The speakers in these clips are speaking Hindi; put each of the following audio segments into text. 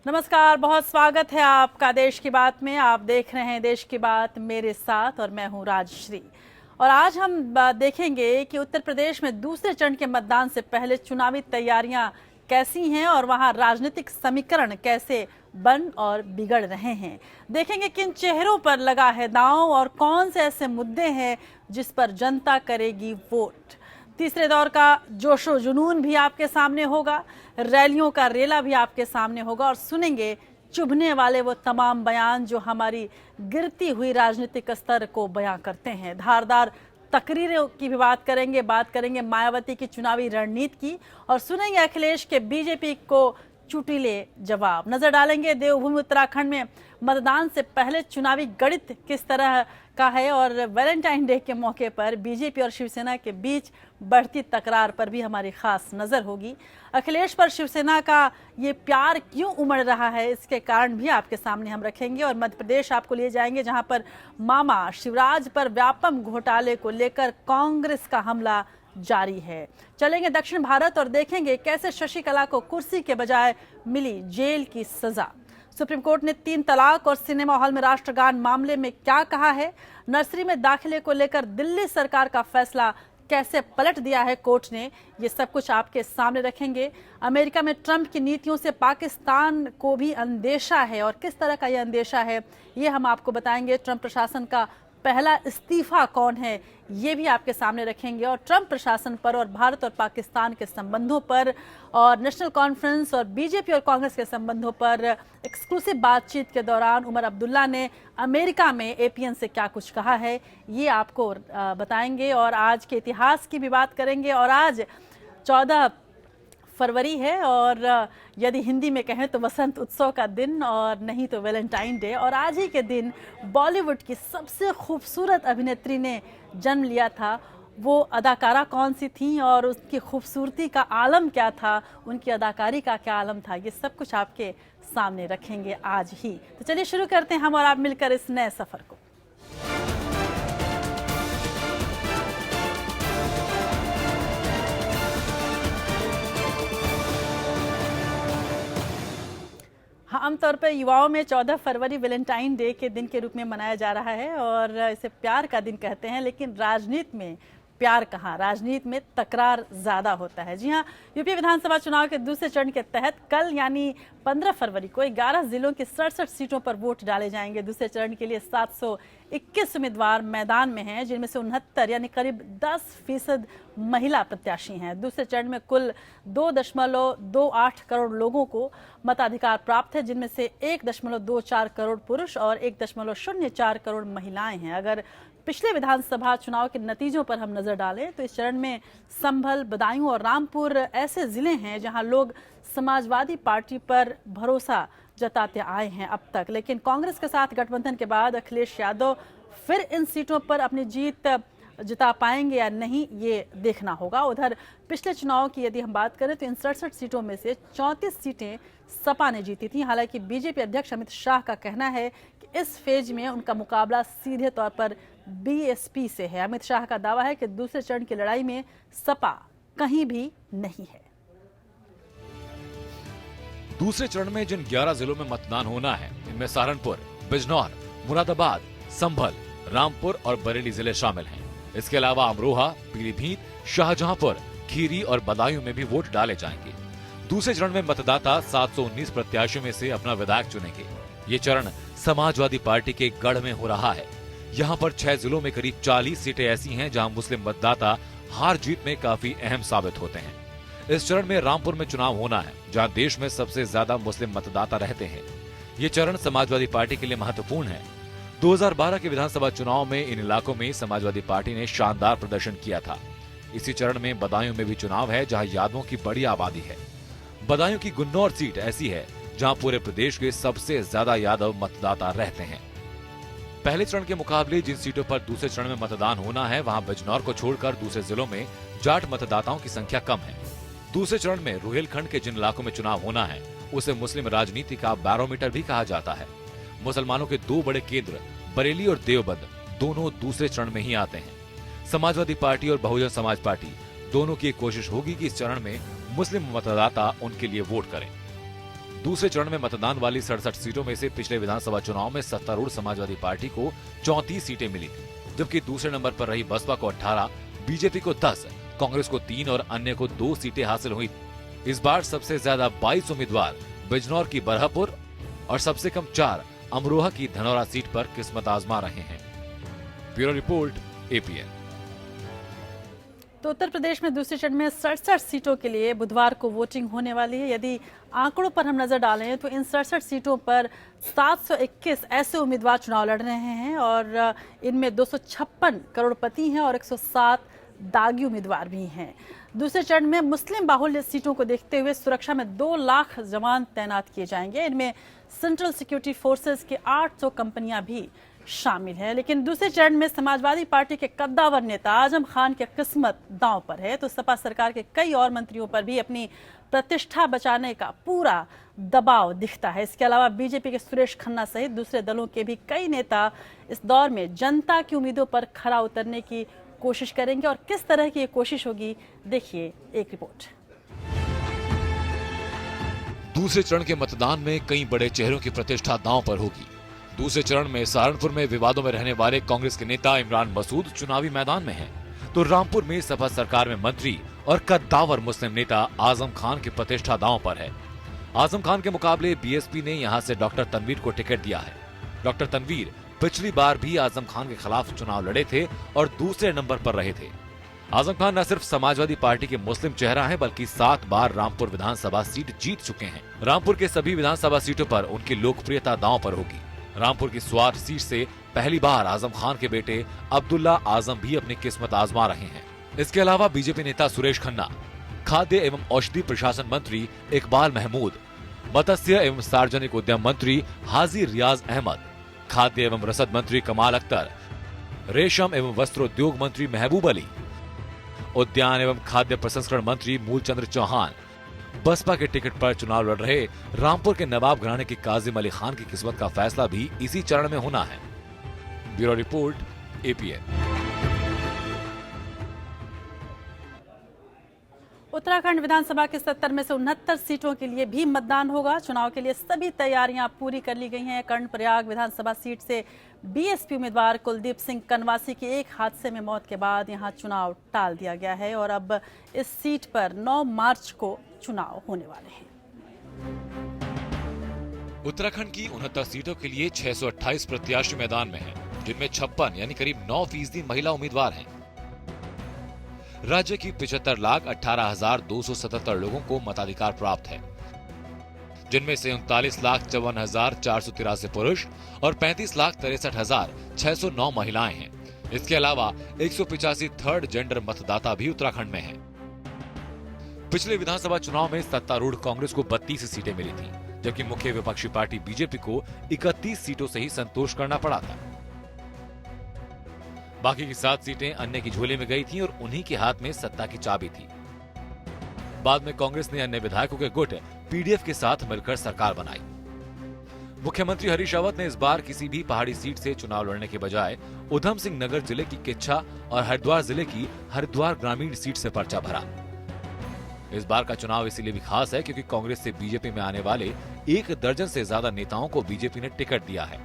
नमस्कार, बहुत स्वागत है आपका देश की बात में। आप देख रहे हैं देश की बात मेरे साथ और मैं हूं राजश्री। और आज हम देखेंगे कि उत्तर प्रदेश में दूसरे चरण के मतदान से पहले चुनावी तैयारियां कैसी हैं और वहां राजनीतिक समीकरण कैसे बन और बिगड़ रहे हैं। देखेंगे किन चेहरों पर लगा है दांव और कौन से ऐसे मुद्दे हैं जिस पर जनता करेगी वोट। तीसरे दौर का जोशो जुनून भी आपके सामने होगा, रैलियों का रेला भी आपके सामने होगा और सुनेंगे चुभने वाले वो तमाम बयान जो हमारी गिरती हुई राजनीतिक स्तर को बयां करते हैं। धारदार तकरीरों की भी बात करेंगे मायावती की चुनावी रणनीति की और सुनेंगे अखिलेश के बीजेपी को चुटीले जवाब। नजर डालेंगे देवभूमि उत्तराखंड में मतदान से पहले चुनावी गणित किस तरह का है और वैलेंटाइन डे के मौके पर बीजेपी और शिवसेना के बीच बढ़ती तकरार पर भी हमारी खास नजर होगी। अखिलेश पर शिवसेना का ये प्यार क्यों उमड़ रहा है, इसके कारण भी आपके सामने हम रखेंगे। और मध्य प्रदेश आपको लिए जाएंगे जहां पर मामा शिवराज पर व्यापम घोटाले को लेकर कांग्रेस का हमला जारी है। चलेंगे दक्षिण भारत और देखेंगे कैसे शशिकला को कुर्सी के बजाय मिली जेल की सजा। सुप्रीम कोर्ट ने 3 तलाक और सिनेमा हॉल में राष्ट्रगान मामले में क्या कहा है। नर्सरी में दाखिले को लेकर दिल्ली सरकार का फैसला कैसे पलट दिया है कोर्ट ने, ये सब कुछ आपके सामने रखेंगे। अमेरिका में ट्रंप की नीतियों से पाकिस्तान को भी अंदेशा है और किस तरह का यह अंदेशा है ये हम आपको बताएंगे। ट्रंप प्रशासन का पहला इस्तीफा कौन है ये भी आपके सामने रखेंगे और ट्रंप प्रशासन पर और भारत और पाकिस्तान के संबंधों पर और नेशनल कॉन्फ्रेंस और बीजेपी और कांग्रेस के संबंधों पर एक्सक्लूसिव बातचीत के दौरान उमर अब्दुल्ला ने अमेरिका में एपीएन से क्या कुछ कहा है ये आपको बताएंगे। और आज के इतिहास की भी बात करेंगे। और आज 14 फरवरी है और यदि हिंदी में कहें तो वसंत उत्सव का दिन और नहीं तो वैलेंटाइन डे। और आज ही के दिन बॉलीवुड की सबसे खूबसूरत अभिनेत्री ने जन्म लिया था। वो अदाकारा कौन सी थी और उसकी खूबसूरती का आलम क्या था, उनकी अदाकारी का क्या आलम था, ये सब कुछ आपके सामने रखेंगे आज ही। तो चलिए शुरू करते हैं हम और आप मिलकर इस नए सफर को। हाँ, आमतौर पर युवाओं में 14 फरवरी वैलेंटाइन डे के दिन के रूप में मनाया जा रहा है और इसे प्यार का दिन कहते हैं। लेकिन राजनीति में प्यार कहाँ, राजनीति में तकरार ज़्यादा होता है। जी हाँ, यूपी विधानसभा चुनाव के दूसरे चरण के तहत कल यानी 15 फरवरी को 11 जिलों की 67 सीटों पर वोट डाले जाएंगे। दूसरे चरण के लिए 721 उम्मीदवार मैदान में हैं, जिनमें से 69 यानी करीब 10% महिला प्रत्याशी हैं। दूसरे चरण में कुल 2.28 करोड़ लोगों को मताधिकार प्राप्त है, जिनमें से 1.24 करोड़ पुरुष और 1.04 करोड़ महिलाएं हैं। अगर पिछले विधानसभा चुनाव के नतीजों पर हम नजर डालें तो इस चरण में संभल, बदायूं और रामपुर ऐसे जिले हैं जहां लोग समाजवादी पार्टी पर भरोसा जताते आए हैं अब तक। लेकिन कांग्रेस के साथ गठबंधन के बाद अखिलेश यादव फिर इन सीटों पर अपनी जीत जिता पाएंगे या नहीं ये देखना होगा। उधर पिछले चुनाव की यदि हम बात करें तो इन 67 सीटों में से 34 सीटें सपा ने जीती थी। हालांकि बीजेपी अध्यक्ष अमित शाह का कहना है कि इस फेज में उनका मुकाबला सीधे तौर पर बीएसपी से है। अमित शाह का दावा है कि दूसरे चरण की लड़ाई में सपा कहीं भी नहीं है। दूसरे चरण में जिन 11 जिलों में मतदान होना है इनमें सहारनपुर, बिजनौर, मुरादाबाद, संभल, रामपुर और बरेली जिले शामिल हैं। इसके अलावा अमरोहा, पीलीभीत, शाहजहांपुर, खीरी और बदायूं में भी वोट डाले जाएंगे। दूसरे चरण में मतदाता 719 प्रत्याशियों में से अपना विधायक चुनेंगे। ये चरण समाजवादी पार्टी के गढ़ में हो रहा है। यहाँ पर 6 जिलों में करीब 40 सीटें ऐसी हैं जहाँ मुस्लिम मतदाता हार जीत में काफी अहम साबित होते हैं। इस चरण में रामपुर में चुनाव होना है, जहाँ देश में सबसे ज्यादा मुस्लिम मतदाता रहते हैं। ये चरण समाजवादी पार्टी के लिए महत्वपूर्ण है। 2012 के विधानसभा चुनाव में इन इलाकों में समाजवादी पार्टी ने शानदार प्रदर्शन किया था। इसी चरण में बदायूं में भी चुनाव है, जहां यादवों की बड़ी आबादी है। बदायूं की गुन्नौर सीट ऐसी है जहां पूरे प्रदेश के सबसे ज्यादा यादव मतदाता रहते हैं। पहले चरण के मुकाबले जिन सीटों पर दूसरे चरण में मतदान होना है वहां बिजनौर को छोड़कर दूसरे जिलों में जाट मतदाताओं की संख्या कम है। दूसरे चरण में रुहेलखंड के जिन इलाकों में चुनाव होना है उसे मुस्लिम राजनीति का बैरोमीटर भी कहा जाता है। मुसलमानों के 2 बड़े केंद्र बरेली और देवबंद दोनों दूसरे चरण में ही आते हैं। समाजवादी पार्टी और बहुजन समाज पार्टी दोनों की कोशिश होगी कि इस चरण में मुस्लिम मतदाता उनके लिए वोट करें। दूसरे चरण में मतदान वाली 67 सीटों में से पिछले विधानसभा चुनाव में सत्तारूढ़ समाजवादी पार्टी को 34 सीटें मिली थी, जबकि दूसरे नंबर पर रही बसपा को 18, बीजेपी को 10, कांग्रेस को 3 और अन्य को 2 सीटें हासिल हुई। इस बार सबसे ज्यादा 22 उम्मीदवार बिजनौर की बरहपुर और सबसे कम 4 अमरोहा की धनौरा सीट पर किस्मत आजमा रहे हैं। Bureau report, APN. तो उत्तर प्रदेश में दूसरे चरण में 67 सीटों के लिए बुधवार को वोटिंग होने वाली है। यदि आंकड़ों पर हम नजर डालें तो इन 67 सीटों पर 721 ऐसे उम्मीदवार चुनाव लड़ रहे हैं और इनमें 256 करोड़पति हैं और 107 दागी उम्मीदवार भी हैं। दूसरे चरण में मुस्लिम बाहुल्य सीटों को देखते हुए सुरक्षा में 2 लाख जवान तैनात किए जाएंगे। इनमें सेंट्रल सिक्योरिटी फोर्सेस की 800 कंपनियां भी शामिल है। लेकिन दूसरे चरण में समाजवादी पार्टी के कद्दावर नेता आजम खान की किस्मत दांव पर है, तो सपा सरकार के कई और मंत्रियों पर भी अपनी प्रतिष्ठा बचाने का पूरा दबाव दिखता है। इसके अलावा बीजेपी के सुरेश खन्ना सहित दूसरे दलों के भी कई नेता इस दौर में जनता की उम्मीदों पर खरा उतरने की कोशिश करेंगे। और किस तरह की ये कोशिश होगी, देखिए एक रिपोर्ट। दूसरे चरण के मतदान में कई बड़े चेहरों की प्रतिष्ठा दांव पर होगी। दूसरे चरण में सहारनपुर में विवादों में रहने वाले कांग्रेस के नेता इमरान मसूद चुनावी मैदान में हैं, तो रामपुर में सपा सरकार में मंत्री और कद्दावर मुस्लिम नेता आजम खान की प्रतिष्ठा दांव पर है। आजम खान के मुकाबले बीएसपी ने यहां से डॉक्टर तनवीर को टिकट दिया है। डॉक्टर तनवीर पिछली बार भी आजम खान के खिलाफ चुनाव लड़े थे और दूसरे नंबर पर रहे थे। आजम खान न सिर्फ समाजवादी पार्टी के मुस्लिम चेहरा हैं, बल्कि 7 बार रामपुर विधानसभा सीट जीत चुके हैं। रामपुर के सभी विधानसभा सीटों पर उनकी लोकप्रियता दांव पर होगी। रामपुर की स्वार सीट से पहली बार आजम खान के बेटे अब्दुल्ला आजम भी अपनी किस्मत आजमा रहे हैं। इसके अलावा बीजेपी नेता सुरेश खन्ना, खाद्य एवं औषधि प्रशासन मंत्री इकबाल महमूद, मत्स्य एवं सार्वजनिक उद्यम मंत्री हाजी रियाज अहमद, खाद्य एवं रसद मंत्री कमाल अख्तर, रेशम एवं वस्त्रोद्योग मंत्री महबूब अली, उद्यान एवं खाद्य प्रसंस्करण मंत्री मूलचंद्र चौहान, बसपा के टिकट पर चुनाव लड़ रहे रामपुर के नवाब घराने के काजिम अली खान की किस्मत का फैसला भी इसी चरण में होना है। Bureau report, APN. उत्तराखंड विधानसभा के 70 में से 69 सीटों के लिए भी मतदान होगा। चुनाव के लिए सभी तैयारियां पूरी कर ली गई हैं। कर्णप्रयाग विधानसभा सीट से बीएसपी उम्मीदवार कुलदीप सिंह कनवासी की एक हादसे में मौत के बाद यहां चुनाव टाल दिया गया है और अब इस सीट पर 9 मार्च को चुनाव होने वाले हैं। उत्तराखंड की 69 सीटों के लिए 628 प्रत्याशी मैदान में हैं, जिनमें 56 यानी करीब 9% महिला उम्मीदवार हैं। राज्य की 75,18,277 लोगों को मताधिकार प्राप्त है, जिनमें से 39,54,483 पुरुष और 35,63,609 महिलाएं हैं। इसके अलावा 185 थर्ड जेंडर मतदाता भी उत्तराखंड में हैं। पिछले विधानसभा चुनाव में सत्तारूढ़ कांग्रेस को 32 सीटें मिली थीं, जबकि मुख्य विपक्षी पार्टी बीजेपी को 31 सीटों से ही संतोष करना पड़ा था। बाकी की 7 सीटें अन्य की झोली में गई थीं और उन्हीं के हाथ में सत्ता की चाबी थी। बाद में कांग्रेस ने अन्य विधायकों के गुट पीडीएफ के साथ मिलकर सरकार बनाई। मुख्यमंत्री हरीश रावत ने इस बार किसी भी पहाड़ी सीट से चुनाव लड़ने के बजाय उधम सिंह नगर जिले की किच्छा और हरिद्वार जिले की हरिद्वार ग्रामीण सीट से पर्चा भरा। इस बार का चुनाव इसीलिए भी खास है क्योंकि कांग्रेस से बीजेपी में आने वाले 1 दर्जन से ज्यादा नेताओं को बीजेपी ने टिकट दिया है।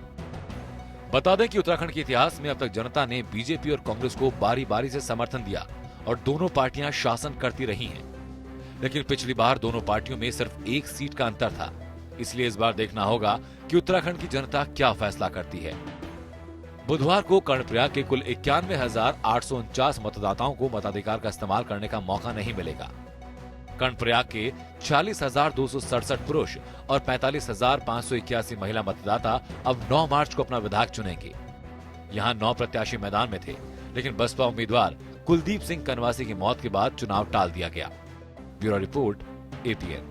बता दें कि उत्तराखंड के इतिहास में अब तक जनता ने बीजेपी और कांग्रेस को बारी बारी से समर्थन दिया और दोनों पार्टियां शासन करती रही हैं। लेकिन पिछली बार दोनों पार्टियों में सिर्फ 1 सीट का अंतर था, इसलिए इस बार देखना होगा कि उत्तराखंड की जनता क्या फैसला करती है। बुधवार को कर्णप्रयाग के कुल 91,849 मतदाताओं को मताधिकार का इस्तेमाल करने का मौका नहीं मिलेगा। कर्णप्रयाग के 40,267 पुरुष और 45,581 महिला मतदाता अब 9 मार्च को अपना विधायक चुनेंगे। यहां 9 प्रत्याशी मैदान में थे, लेकिन बसपा उम्मीदवार कुलदीप सिंह कनवासी की मौत के बाद चुनाव टाल दिया गया। Bureau report, APN.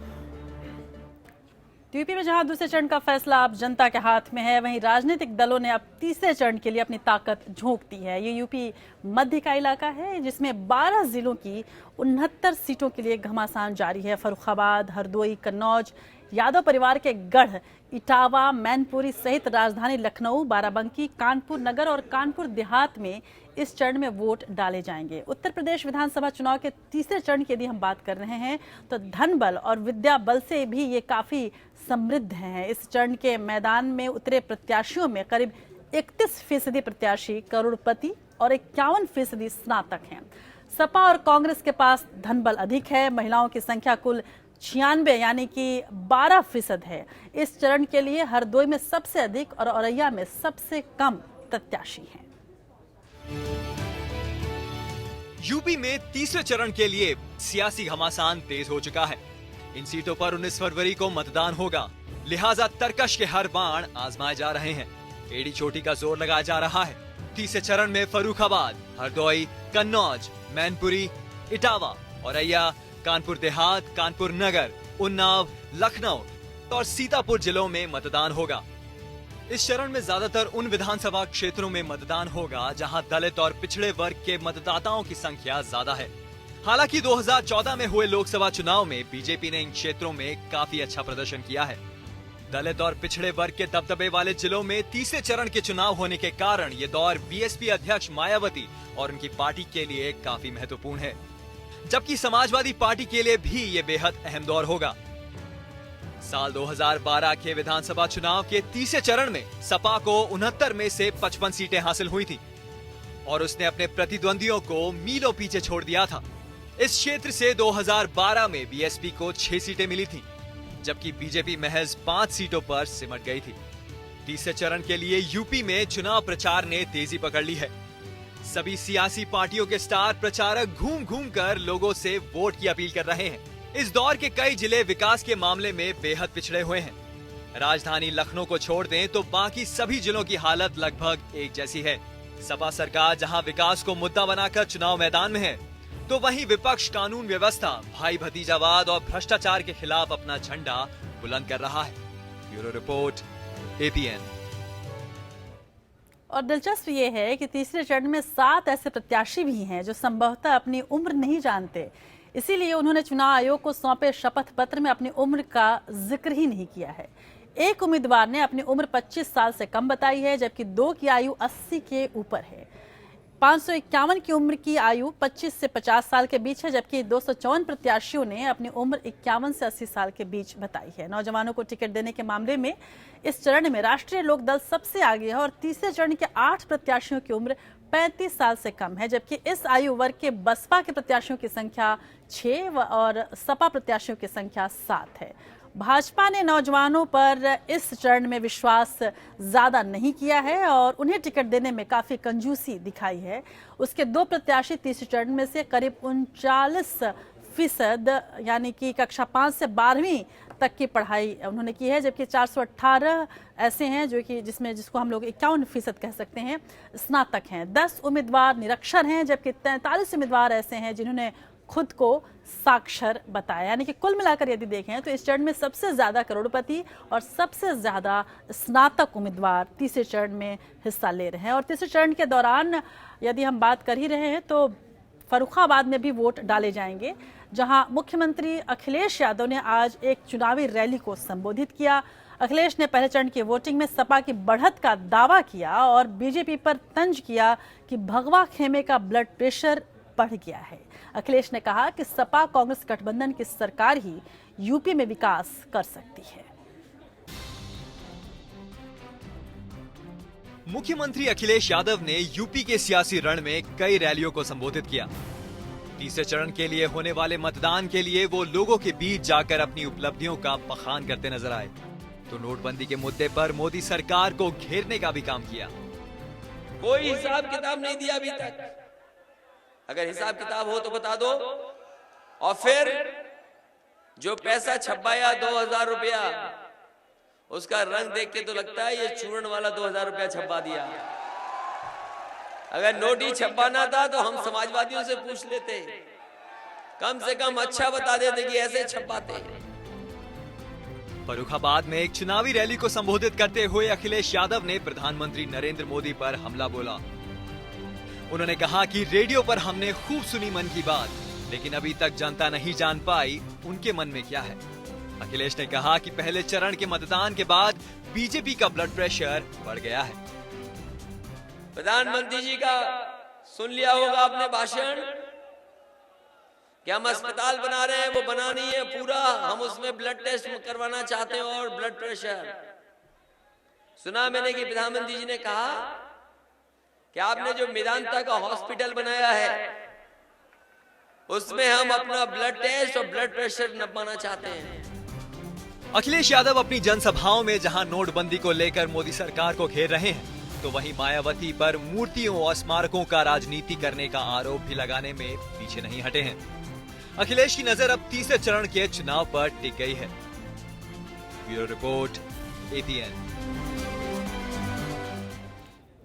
यूपी में जहां दूसरे चरण का फैसला अब जनता के हाथ में है, वहीं राजनीतिक दलों ने अब तीसरे चरण के लिए अपनी ताकत झोंक दी है। ये यूपी मध्य का इलाका है जिसमें 12 जिलों की 69 सीटों के लिए घमासान जारी है। फर्रुखाबाद, हरदोई, कन्नौज यादव परिवार के गढ़ इटावा, मैनपुरी सहित राजधानी लखनऊ, बाराबंकी, कानपुर नगर और कानपुर देहात में इस चरण में वोट डाले जाएंगे। उत्तर प्रदेश विधानसभा चुनाव के तीसरे चरण की यदि हम बात कर रहे हैं तो धन बल और विद्या बल से भी ये काफी समृद्ध हैं। इस चरण के मैदान में उतरे प्रत्याशियों में करीब 31% प्रत्याशी करोड़पति और 51% स्नातक हैं। सपा और कांग्रेस के पास धन बल अधिक है। महिलाओं की संख्या कुल 96 यानी कि 12% है। इस चरण के लिए हरदोई में सबसे अधिक और औरैया में सबसे कम प्रत्याशी हैं। यूपी में तीसरे चरण के लिए सियासी घमासान तेज हो चुका है। इन सीटों पर 19 फरवरी को मतदान होगा, लिहाजा तरकश के हर बाण आजमाए जा रहे हैं। एड़ी चोटी का जोर लगाया जा रहा है। तीसरे चरण में फर्रुखाबाद, हरदोई, कन्नौज, मैनपुरी, इटावा, औरैया, कानपुर देहात, कानपुर नगर, उन्नाव, लखनऊ और सीतापुर जिलों में मतदान होगा। इस चरण में ज्यादातर उन विधानसभा क्षेत्रों में मतदान होगा जहां दलित और पिछड़े वर्ग के मतदाताओं की संख्या ज्यादा है। हालांकि 2014 में हुए लोकसभा चुनाव में बीजेपी ने इन क्षेत्रों में काफी अच्छा प्रदर्शन किया है। दलित और पिछड़े वर्ग के दबदबे वाले जिलों में तीसरे चरण के चुनाव होने के कारण ये दौर बीएसपी अध्यक्ष मायावती और उनकी पार्टी के लिए काफी महत्वपूर्ण है, जबकि समाजवादी पार्टी के लिए भी ये बेहद अहम दौर होगा। साल 2012 के विधानसभा चुनाव के तीसरे चरण में सपा को 69 में से 55 सीटें हासिल हुई थी और उसने अपने प्रतिद्वंदियों को मीलों पीछे छोड़ दिया था। इस क्षेत्र से 2012 में बीएसपी को 6 सीटें मिली थी, जबकि बीजेपी महज 5 सीटों पर सिमट गई थी। तीसरे चरण के लिए यूपी में चुनाव प्रचार ने तेजी पकड़ ली है। सभी सियासी पार्टियों के स्टार प्रचारक घूम घूम कर लोगों से वोट की अपील कर रहे हैं। इस दौर के कई जिले विकास के मामले में बेहद पिछड़े हुए हैं। राजधानी लखनऊ को छोड़ दें तो बाकी सभी जिलों की हालत लगभग एक जैसी है। सपा सरकार जहां विकास को मुद्दा बनाकर चुनाव मैदान में है, तो वहीं विपक्ष कानून व्यवस्था, भाई भतीजावाद और भ्रष्टाचार के खिलाफ अपना झंडा बुलंद कर रहा है। Bureau report, APN. और दिलचस्प ये है कि तीसरे चरण में 7 ऐसे प्रत्याशी भी हैं जो संभवतः अपनी उम्र नहीं जानते, इसीलिए उन्होंने चुनाव आयोग को सौंपे शपथ पत्र में अपनी उम्र का जिक्र ही नहीं किया है। एक उम्मीदवार ने अपनी उम्र 25 साल से कम बताई है, जबकि 2 की आयु 80 के ऊपर है। 551 की उम्र की आयु 25 से 50 साल के बीच है, जबकि 254 प्रत्याशियों ने अपनी उम्र 51 से 80 साल के बीच बताई है। नौजवानों को टिकट देने के मामले में इस चरण में राष्ट्रीय लोक दल सबसे आगे है और तीसरे चरण के 8 प्रत्याशियों की उम्र 35 साल से कम है, जबकि इस आयु वर्ग के बसपा के प्रत्याशियों की संख्या 6 और सपा प्रत्याशियों की संख्या 7 है। भाजपा ने नौजवानों पर इस चरण में विश्वास ज्यादा नहीं किया है और उन्हें टिकट देने में काफी कंजूसी दिखाई है। उसके 2 प्रत्याशी तीसरे चरण में से करीब 39% यानी कि कक्षा 5 से 12वीं तक की पढ़ाई उन्होंने की है, जबकि 418 ऐसे हैं जो कि जिसको हम लोग 51% कह सकते हैं स्नातक हैं। 10 उम्मीदवार निरक्षर हैं, जबकि 43 उम्मीदवार ऐसे हैं जिन्होंने खुद को साक्षर बताया। यानी कि कुल मिलाकर यदि देखें तो इस चरण में सबसे ज्यादा करोड़पति और सबसे ज्यादा स्नातक उम्मीदवार तीसरे चरण में हिस्सा ले रहे हैं। और तीसरे चरण के दौरान यदि हम बात कर ही रहे हैं तो फर्रुखाबाद में भी वोट डाले जाएंगे, जहां मुख्यमंत्री अखिलेश यादव ने आज एक चुनावी रैली को संबोधित किया। अखिलेश ने पहले चरण की वोटिंग में सपा की बढ़त का दावा किया और बीजेपी पर तंज किया कि भगवा खेमे का ब्लड प्रेशर बढ़ गया है। अखिलेश ने कहा कि सपा कांग्रेस गठबंधन की सरकार ही यूपी में विकास कर सकती है। मुख्यमंत्री अखिलेश यादव ने यूपी के सियासी रण में कई रैलियों को संबोधित किया। तीसरे चरण के लिए होने वाले मतदान के लिए वो लोगों के बीच जाकर अपनी उपलब्धियों का बखान करते नजर आए, तो नोटबंदी के मुद्दे पर मोदी सरकार को घेरने का भी काम किया। कोई हिसाब किताब नहीं दिया अभी तक, अगर हिसाब किताब हो तो बता दो। और फिर जो पैसा छपाया 2000 रुपया, उसका रंग देख के तो लगता है ये चूर्ण वाला 2000 रुपया छपा दिया। अगर नोट ही छपाना था तो हम समाजवादियों से पूछ लेते, कम से कम अच्छा बता देते कि ऐसे छपाते। फर्रुखाबाद में एक चुनावी रैली को संबोधित करते हुए अखिलेश यादव ने प्रधानमंत्री नरेंद्र मोदी पर हमला बोला। उन्होंने कहा कि रेडियो पर हमने खूब सुनी मन की बात, लेकिन अभी तक जनता नहीं जान पाई उनके मन में क्या है। अखिलेश ने कहा कि पहले चरण के मतदान के बाद बीजेपी का ब्लड प्रेशर बढ़ गया है। प्रधानमंत्री जी का सुन लिया होगा आपने भाषण कि हम अस्पताल बना रहे हैं, वो बना नहीं है पूरा, हम उसमें ब्लड टेस्ट करवाना चाहते हैं और ब्लड प्रेशर। सुना मैंने कि प्रधानमंत्री जी ने कहा कि आपने जो मेदांता का हॉस्पिटल बनाया है उसमें हम अपना ब्लड टेस्ट और ब्लड प्रेशर नपाना चाहते हैं। अखिलेश यादव अपनी जनसभाओं में जहां नोटबंदी को लेकर मोदी सरकार को घेर रहे हैं, तो वहीं मायावती पर मूर्तियों और स्मारकों का राजनीति करने का आरोप भी लगाने में पीछे नहीं हटे हैं। अखिलेश की नजर अब तीसरे चरण के चुनाव पर टिक गई है। Bureau report, ATN।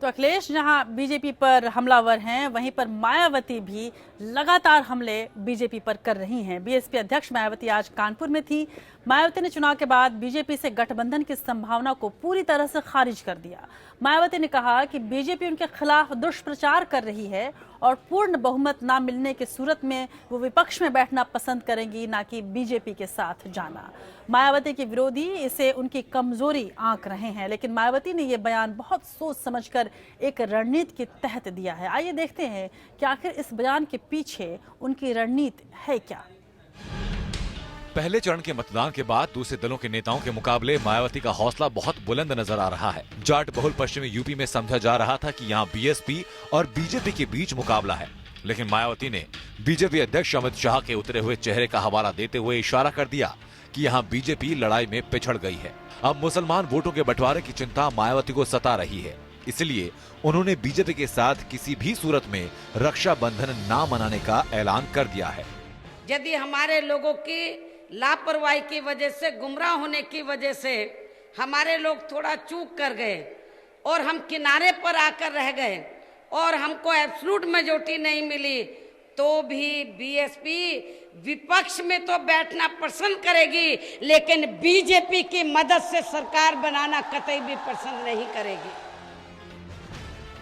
तो अखिलेश जहां बीजेपी पर हमलावर हैं, वहीं पर मायावती भी लगातार हमले बीजेपी पर कर रही हैं। बीएसपी अध्यक्ष मायावती आज कानपुर में थी। मायावती ने चुनाव के बाद बीजेपी से गठबंधन की संभावना को पूरी तरह से खारिज कर दिया। मायावती ने कहा कि बीजेपी उनके खिलाफ दुष्प्रचार कर रही है और पूर्ण बहुमत न मिलने की सूरत में वो विपक्ष में बैठना पसंद करेंगी, ना कि बीजेपी के साथ जाना। मायावती के विरोधी इसे उनकी कमजोरी आंक रहे हैं, लेकिन मायावती ने यह बयान बहुत सोच समझकर एक रणनीति के तहत दिया है। आइए देखते हैं कि आखिर इस बयान के पीछे उनकी रणनीति है क्या। पहले चरण के मतदान के बाद दूसरे दलों के नेताओं के मुकाबले मायावती का हौसला बहुत बुलंद नजर आ रहा है। जाट बहुल पश्चिमी यूपी में समझा जा रहा था कि यहाँ बीएसपी और बीजेपी के बीच मुकाबला है, लेकिन मायावती ने बीजेपी अध्यक्ष अमित शाह के उतरे हुए चेहरे का हवाला देते हुए इशारा कर दिया कि यहाँ बीजेपी लड़ाई में पिछड़ गई है। अब मुसलमान वोटों के बंटवारे की चिंता मायावती को सता रही है, इसलिए उन्होंने बीजेपी के साथ किसी भी सूरत में रक्षाबंधन ना मनाने का ऐलान कर दिया है। यदि हमारे लोगों की लापरवाही की वजह से, गुमराह होने की वजह से हमारे लोग थोड़ा चूक कर गए और हम किनारे पर आकर रह गए और हमको एब्सोल्यूट मेजॉरिटी नहीं मिली, तो भी बीएसपी विपक्ष में तो बैठना पसंद करेगी, लेकिन बीजेपी की मदद से सरकार बनाना कतई भी पसंद नहीं करेगी।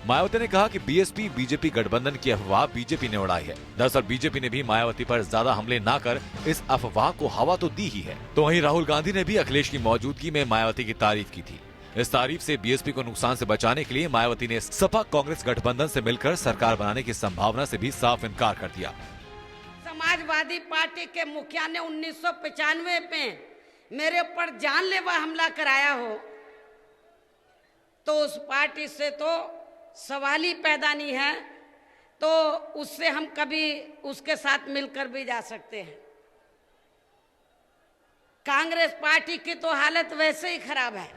मायावती ने कहा कि बीएसपी बीजेपी गठबंधन की अफवाह बीजेपी ने उड़ाई है। दरअसल बीजेपी ने भी मायावती पर ज्यादा हमले ना कर इस अफवाह को हवा तो दी ही है। तो वहीं राहुल गांधी ने भी अखिलेश की मौजूदगी में मायावती की तारीफ की थी। इस तारीफ से बीएसपी को नुकसान से बचाने के लिए मायावती ने सपा कांग्रेस गठबंधन से मिलकर सरकार बनाने की संभावना से भी साफ इनकार कर दिया। समाजवादी पार्टी के मुखिया ने 1995 में मेरे ऊपर जानलेवा हमला कराया हो, तो उस पार्टी से तो सवाल ही पैदा नहीं है, तो उससे हम कभी उसके साथ मिलकर भी जा सकते हैं। कांग्रेस पार्टी की तो हालत वैसे ही खराब है।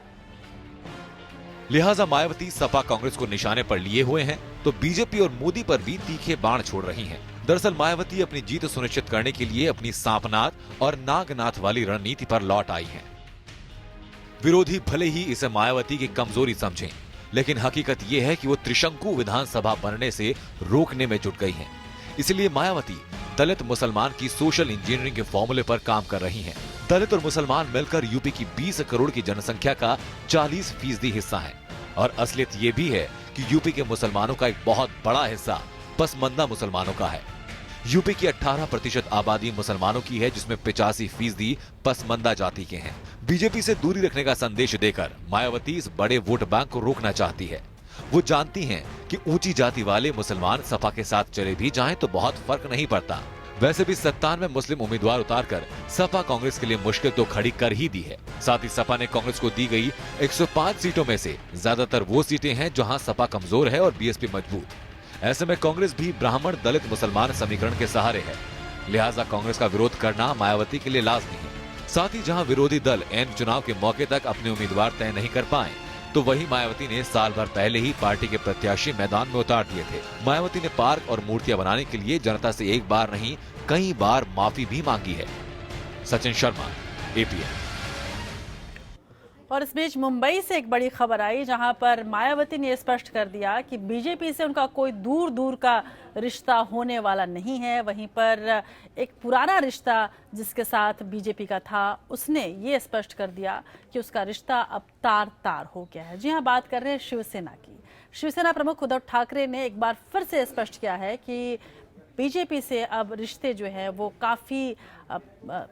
लिहाजा मायावती सपा कांग्रेस को निशाने पर लिए हुए हैं, तो बीजेपी और मोदी पर भी तीखे बाण छोड़ रही हैं। दरअसल मायावती अपनी जीत सुनिश्चित करने के लिए अपनी सांपनाथ और नागनाथ वाली रणनीति पर लौट आई हैं। विरोधी भले ही इसे मायावती की कमजोरी समझें, लेकिन हकीकत यह है कि वो त्रिशंकु विधानसभा बनने से रोकने में जुट गई हैं। इसलिए मायावती दलित मुसलमान की सोशल इंजीनियरिंग के फॉर्मूले पर काम कर रही हैं। दलित और मुसलमान मिलकर यूपी की 20 करोड़ की जनसंख्या का 40% हिस्सा है, और असलियत ये भी है कि यूपी के मुसलमानों का एक बहुत बड़ा हिस्सा पसमंदा मुसलमानों का है। यूपी की 18% आबादी मुसलमानों की है, जिसमें 85% पसमंदा जाति के हैं। बीजेपी से दूरी रखने का संदेश देकर मायावती इस बड़े वोट बैंक को रोकना चाहती है। वो जानती हैं कि ऊंची जाति वाले मुसलमान सपा के साथ चले भी जाएं तो बहुत फर्क नहीं पड़ता। वैसे भी 97 मुस्लिम उम्मीदवार उतारकर सपा कांग्रेस के लिए मुश्किल तो खड़ी कर ही दी है। साथ ही सपा ने कांग्रेस को दी गई 105 सीटों में से ज्यादातर वो सीटें हैं जहां सपा कमजोर है और बीएसपी मजबूत। ऐसे में कांग्रेस भी ब्राह्मण दलित मुसलमान समीकरण के सहारे है। लिहाजा कांग्रेस का विरोध करना मायावती के लिए लाजमी है। साथ ही जहां विरोधी दल एन चुनाव के मौके तक अपने उम्मीदवार तय नहीं कर पाए, तो वही मायावती ने साल भर पहले ही पार्टी के प्रत्याशी मैदान में उतार दिए थे। मायावती ने पार्क और मूर्तियां बनाने के लिए जनता से एक बार नहीं कई बार माफी भी मांगी है। सचिन शर्मा, APN। और इस बीच मुंबई से एक बड़ी खबर आई, जहां पर मायावती ने स्पष्ट कर दिया कि बीजेपी से उनका कोई दूर दूर का रिश्ता होने वाला नहीं है। वहीं पर एक पुराना रिश्ता जिसके साथ बीजेपी का था, उसने ये स्पष्ट कर दिया कि उसका रिश्ता अब तार तार हो गया है। जी हाँ, बात कर रहे हैं शिवसेना की। शिवसेना प्रमुख उद्धव ठाकरे ने एक बार फिर से स्पष्ट किया है कि बीजेपी से अब रिश्ते जो है वो काफ़ी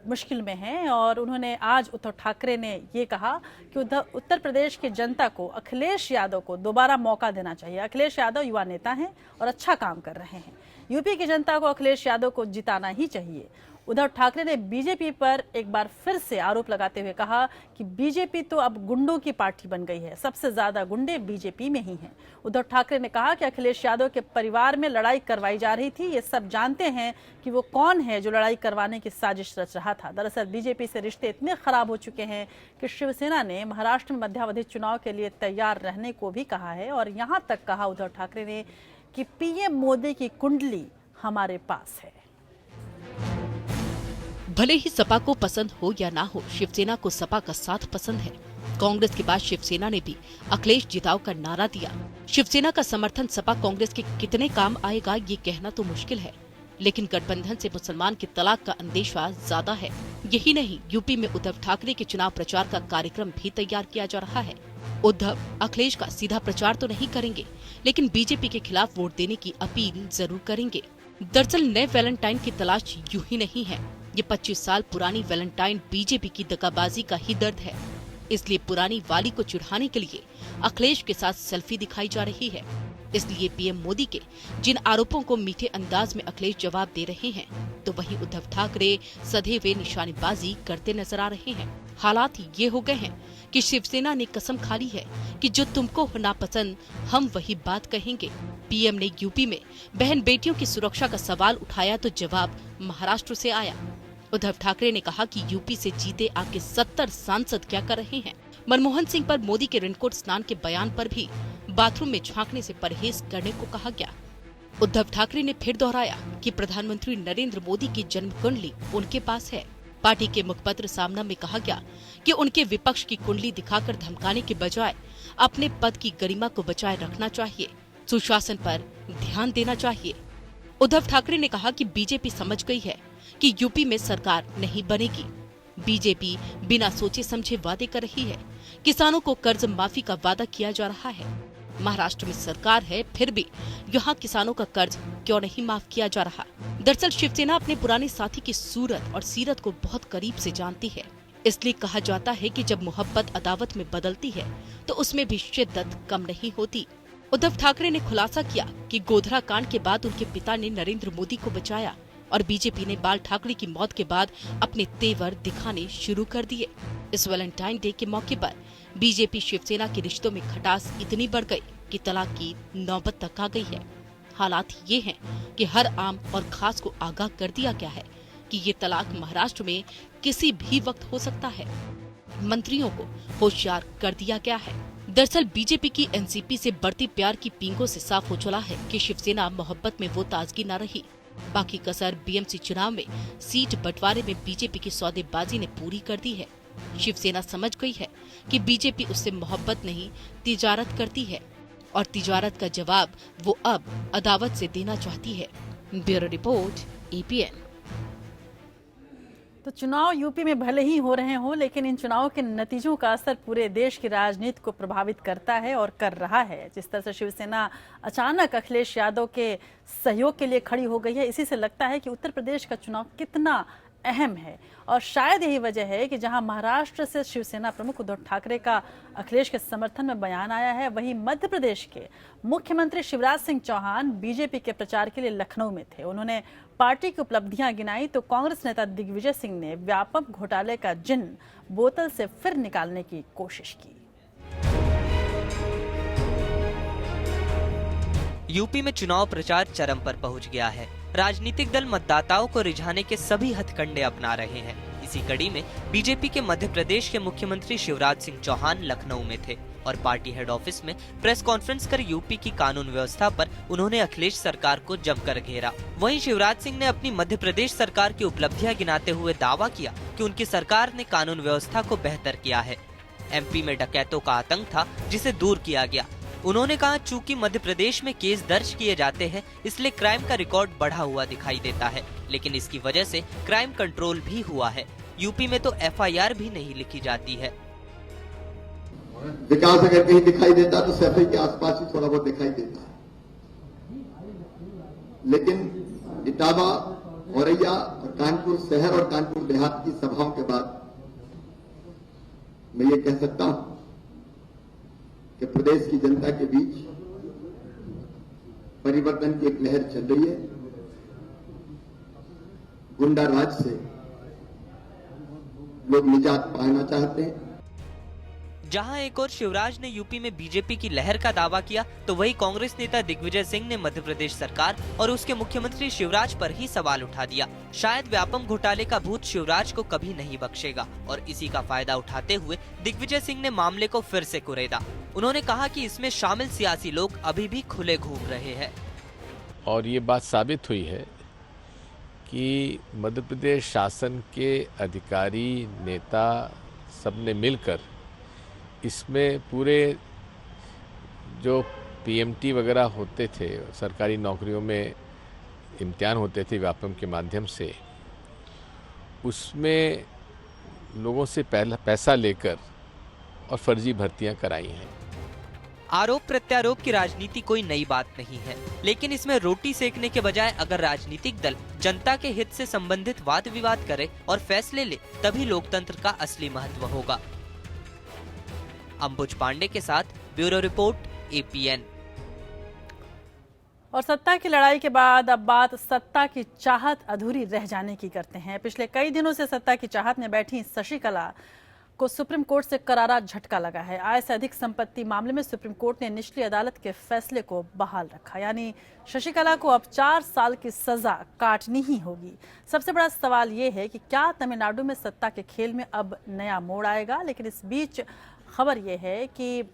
मुश्किल में हैं। और उन्होंने आज उद्धव ठाकरे ने ये कहा कि उत्तर प्रदेश की जनता को अखिलेश यादव को दोबारा मौका देना चाहिए। अखिलेश यादव युवा नेता हैं और अच्छा काम कर रहे हैं। यूपी की जनता को अखिलेश यादव को जिताना ही चाहिए। उद्धव ठाकरे ने बीजेपी पर एक बार फिर से आरोप लगाते हुए कहा कि बीजेपी तो अब गुंडों की पार्टी बन गई है, सबसे ज्यादा गुंडे बीजेपी में ही हैं। उद्धव ठाकरे ने कहा कि अखिलेश यादव के परिवार में लड़ाई करवाई जा रही थी। ये सब जानते हैं कि वो कौन है जो लड़ाई करवाने की साजिश रच रहा था। दरअसल बीजेपी से रिश्ते इतने खराब हो चुके हैं कि शिवसेना ने महाराष्ट्र में मध्यावधि चुनाव के लिए तैयार रहने को भी कहा है। और यहाँ तक कहा उद्धव ठाकरे ने कि पीएम मोदी की कुंडली हमारे पास है। भले ही सपा को पसंद हो या ना हो, शिवसेना को सपा का साथ पसंद है। कांग्रेस के बाद शिवसेना ने भी अखिलेश जिताओ का नारा दिया। शिवसेना का समर्थन सपा कांग्रेस के कितने काम आएगा ये कहना तो मुश्किल है, लेकिन गठबंधन से मुसलमान के तलाक का अंदेशा ज्यादा है। यही नहीं, यूपी में उद्धव ठाकरे के चुनाव प्रचार का कार्यक्रम भी तैयार किया जा रहा है। उद्धव अखिलेश का सीधा प्रचार तो नहीं करेंगे, लेकिन बीजेपी के खिलाफ वोट देने की अपील जरूर करेंगे। दरअसल नए वैलेंटाइन की तलाश यूं ही नहीं है। ये 25 साल पुरानी वैलेंटाइन बीजेपी की दगाबाजी का ही दर्द है। इसलिए पुरानी वाली को चिढ़ाने के लिए अखिलेश के साथ सेल्फी दिखाई जा रही है। इसलिए पीएम मोदी के जिन आरोपों को मीठे अंदाज में अखिलेश जवाब दे रहे हैं, तो वहीं उद्धव ठाकरे सदैव निशानेबाजी करते नजर आ रहे हैं। हालात ये हो गए हैं कि शिवसेना ने कसम खा ली है कि जो तुमको नापसंद हम वही बात कहेंगे। पीएम ने यूपी में बहन बेटियों की सुरक्षा का सवाल उठाया तो जवाब महाराष्ट्र से आया। उद्धव ठाकरे ने कहा कि यूपी से जीते आपके 70 सांसद क्या कर रहे हैं। मनमोहन सिंह पर मोदी के रेनकोट स्नान के बयान पर भी बाथरूम में झांकने से परहेज करने को कहा गया। उद्धव ठाकरे ने फिर दोहराया कि प्रधानमंत्री नरेंद्र मोदी की जन्म कुंडली उनके पास है। पार्टी के मुखपत्र सामना में कहा गया कि उनके विपक्ष की कुंडली दिखाकर धमकाने के बजाय अपने पद की गरिमा को बचाए रखना चाहिए, सुशासन पर ध्यान देना चाहिए। उद्धव ठाकरे ने कहा कि बीजेपी समझ गई है कि यूपी में सरकार नहीं बनेगी। बीजेपी बिना सोचे समझे वादे कर रही है। किसानों को कर्ज माफी का वादा किया जा रहा है। महाराष्ट्र में सरकार है, फिर भी यहाँ किसानों का कर्ज क्यों नहीं माफ किया जा रहा। दरअसल शिवसेना अपने पुराने साथी की सूरत और सीरत को बहुत करीब से जानती है। इसलिए कहा जाता है कि जब मोहब्बत अदावत में बदलती है तो उसमें भी शिद्दत कम नहीं होती। उद्धव ठाकरे ने खुलासा किया कि गोधरा कांड के बाद उनके पिता ने नरेंद्र मोदी को बचाया और बीजेपी ने बाल ठाकरे की मौत के बाद अपने तेवर दिखाने शुरू कर दिए। इस वैलेंटाइन डे के मौके पर बीजेपी शिवसेना के रिश्तों में खटास इतनी बढ़ गई कि तलाक की नौबत तक आ गई है। हालात ये हैं कि हर आम और खास को आगाह कर दिया गया है कि ये तलाक महाराष्ट्र में किसी भी वक्त हो सकता है। मंत्रियों को होशियार कर दिया गया है। दरअसल बीजेपी की एनसीपी से बढ़ती प्यार की पींगों से साफ हो चला है कि शिवसेना मोहब्बत में वो ताजगी न रही। बाकी कसर बीएमसी चुनाव में सीट बंटवारे में बीजेपी की सौदेबाजी ने पूरी कर दी है। शिवसेना समझ गई है कि बीजेपी उससे मोहब्बत नहीं तिजारत करती है और तिजारत का जवाब वो अब अदावत से देना चाहती है। Bureau report, APN. तो चुनाव यूपी में भले ही हो रहे हों, लेकिन इन चुनावों के नतीजों का असर पूरे देश की राजनीति को प्रभावित करता है और कर रहा है। जिस तरह से शिवसेना अचानक अखिलेश यादव के सहयोग के लिए खड़ी हो गई है, इसी से लगता है कि उत्तर प्रदेश का चुनाव कितना अहम है। और शायद यही वजह है कि जहां महाराष्ट्र से शिवसेना प्रमुख उद्धव ठाकरे का अखिलेश के समर्थन में बयान आया है, वहीं मध्य प्रदेश के मुख्यमंत्री शिवराज सिंह चौहान बीजेपी के प्रचार के लिए लखनऊ में थे। उन्होंने पार्टी की उपलब्धियां गिनाई तो कांग्रेस नेता दिग्विजय सिंह ने व्यापक घोटाले का जिन बोतल से फिर निकालने की कोशिश की। यूपी में चुनाव प्रचार चरम पर पहुंच गया है। राजनीतिक दल मतदाताओं को रिझाने के सभी हथकंडे अपना रहे हैं। इसी कड़ी में बीजेपी के मध्य प्रदेश के मुख्यमंत्री शिवराज सिंह चौहान लखनऊ में थे और पार्टी हेड ऑफिस में प्रेस कॉन्फ्रेंस कर यूपी की कानून व्यवस्था पर उन्होंने अखिलेश सरकार को जमकर घेरा। वहीं शिवराज सिंह ने अपनी मध्य प्रदेश सरकार की उपलब्धियां गिनाते हुए दावा किया कि उनकी सरकार ने कानून व्यवस्था को बेहतर किया है। एमपी में डकैतों का आतंक था जिसे दूर किया गया। उन्होंने कहा, चूंकि मध्य प्रदेश में केस दर्ज किए जाते हैं इसलिए क्राइम का रिकॉर्ड बढ़ा हुआ दिखाई देता है, लेकिन इसकी वजह से क्राइम कंट्रोल भी हुआ है। यूपी में तो एफआईआर भी नहीं लिखी जाती है। विकास अगर कहीं दिखाई देता तो सैफई के आसपास ही थोड़ा बहुत दिखाई देता है, लेकिन इटावा, औरैया और कानपुर शहर और कानपुर देहात की सभाओं के बाद मैं ये कह सकता हूं कि प्रदेश की जनता के बीच परिवर्तन की एक लहर चल रही है। गुंडा राज से लोग निजात पाना चाहते हैं। जहां एक और शिवराज ने यूपी में बीजेपी की लहर का दावा किया, तो वहीं कांग्रेस नेता दिग्विजय सिंह ने मध्य प्रदेश सरकार और उसके मुख्यमंत्री शिवराज पर ही सवाल उठा दिया। शायद व्यापम घोटाले का भूत शिवराज को कभी नहीं बख्शेगा और इसी का फायदा उठाते हुए दिग्विजय सिंह ने मामले को फिर से कुरेदा। उन्होंने कहा कि इसमें शामिल सियासी लोग अभी भी खुले घूम रहे हैं। और ये बात साबित हुई है कि मध्य प्रदेश शासन के अधिकारी, नेता सबने मिलकर इसमें पूरे जो पीएमटी वगैरह होते थे, सरकारी नौकरियों में इम्तिहान होते थे व्यापम के माध्यम से, उसमें लोगों से पहला पैसा लेकर और फर्जी भर्तियां कराई हैं। आरोप प्रत्यारोप की राजनीति कोई नई बात नहीं है, लेकिन इसमें रोटी सेकने के बजाय अगर राजनीतिक दल जनता के हित से संबंधित वाद विवाद करे और फैसले ले, तभी लोकतंत्र का असली महत्व होगा। अंबुज पांडे के साथ ब्यूरो रिपोर्ट, APN। और सत्ता की लड़ाई के बाद अब बात सत्ता की चाहत अधूरी रह जाने की करते हैं। पिछले कई दिनों से सत्ता की चाहत में बैठी शशिकला को सुप्रीम कोर्ट से करारा झटका लगा है। आय से अधिक संपत्ति मामले में सुप्रीम कोर्ट ने निचली अदालत के फैसले को बहाल रखा, यानी शशिकला को अब 4 साल की सजा काटनी ही होगी। सबसे बड़ा सवाल ये है कि क्या तमिलनाडु में सत्ता के खेल में अब नया मोड़ आएगा। लेकिन इस बीच खबर यह है कि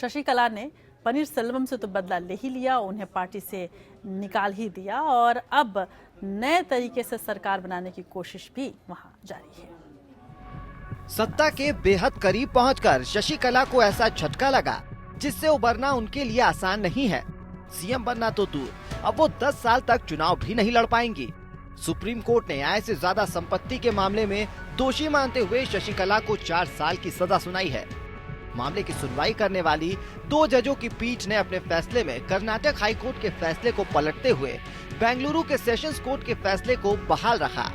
शशिकला ने पनीरसेल्वम से तो बदला ले ही लिया, उन्हें पार्टी से निकाल ही दिया और अब नए तरीके से सरकार बनाने की कोशिश भी वहां जारी है। सत्ता के बेहद करीब पहुंचकर शशिकला को ऐसा झटका लगा जिससे उबरना उनके लिए आसान नहीं है। सीएम बनना तो दूर, अब वो 10 साल तक चुनाव भी नहीं लड़ पाएंगी। सुप्रीम कोर्ट ने आय से ज्यादा संपत्ति के मामले में दोषी मानते हुए शशिकला को 4 साल की सजा सुनाई है। मामले की सुनवाई करने वाली 2 जजों की पीठ ने अपने फैसले में कर्नाटक हाई कोर्ट के फैसले को पलटते हुए बेंगलुरु के सेशंस कोर्ट के फैसले को बहाल रखा।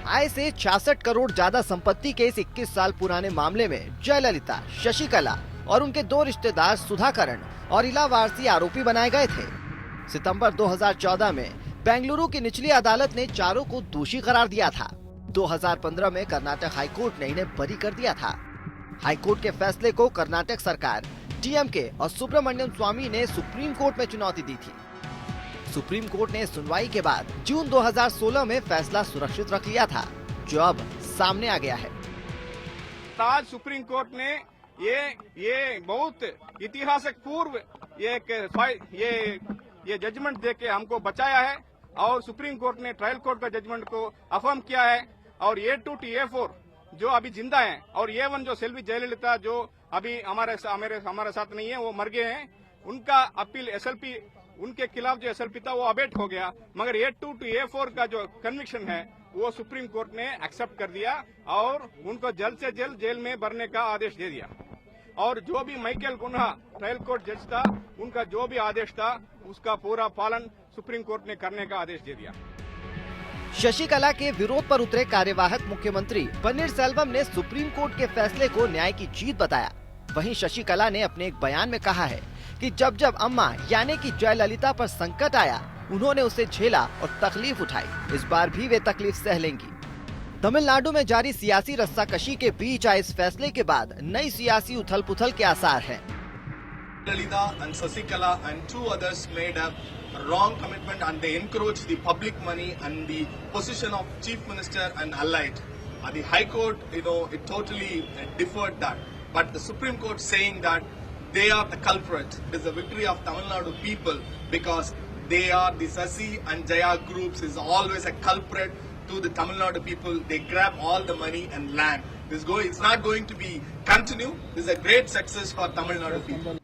आय से 66 करोड़ ज्यादा संपत्ति के इस 21 साल पुराने मामले में जयललिता, शशिकला और उनके 2 रिश्तेदार सुधाकरण और इलावारसी आरोपी बनाए गए थे। सितंबर 2014 में बेंगलुरु की निचली अदालत ने चारों को दोषी करार दिया था। 2015 में कर्नाटक हाईकोर्ट ने इन्हें बरी कर दिया था। हाईकोर्ट के फैसले को कर्नाटक सरकार, डीएमके और सुब्रमण्यम स्वामी ने सुप्रीम कोर्ट में चुनौती दी थी। सुप्रीम कोर्ट ने सुनवाई के बाद जून 2016 में फैसला सुरक्षित रख लिया था, जो अब सामने आ गया है। आज सुप्रीम कोर्ट ने ये बहुत इतिहासक पूर्व ये जजमेंट देके हमको बचाया है और सुप्रीम कोर्ट ने ट्रायल कोर्ट का जजमेंट को अफर्म किया है। और A2 to A4 जो अभी जिंदा हैं और A1 जो सेल्वी जयललिता जो अभी हमारे साथ नहीं है, वो मर गए हैं, उनका अपील SLP उनके खिलाफ जो SLP था वो अबेट हो गया, मगर A2 to A4 का जो कन्विक्शन है वो सुप्रीम कोर्ट ने एक्सेप्ट कर दिया और उनको जल्द से जल्द जेल में भरने का आदेश दे दिया। और जो भी माइकल गुन्हा ट्रायल कोर्ट जज था, उनका जो भी आदेश था उसका पूरा पालन सुप्रीम कोर्ट ने करने का आदेश दे दिया। शशिकला के विरोध पर उतरे कार्यवाहक मुख्यमंत्री पनीरसेल्वम ने सुप्रीम कोर्ट के फैसले को न्याय की जीत बताया। वहीं शशिकला ने अपने एक बयान में कहा है कि जब जब अम्मा यानी कि जयललिता पर संकट आया, उन्होंने उसे झेला और तकलीफ उठाई। इस बार भी वे तकलीफ सह लेंगी। तमिलनाडु में जारी सियासी रस्साकशी के बीच आए इस फैसले के बाद नई सियासी उथल पुथल के आसार हैं। Jayalalitha and Sasikala and 2 others made a wrong commitment and they encroached the public money and the position of Chief Minister and allied. The High Court, it totally deferred that. But the Supreme Court saying that they are the culprit. It is the victory of Tamil Nadu people because they are the Sasi and Jaya groups is always a culprit to the Tamil Nadu people. They grab all the money and land. It's not going to be continue. This is a great success for Tamil Nadu people.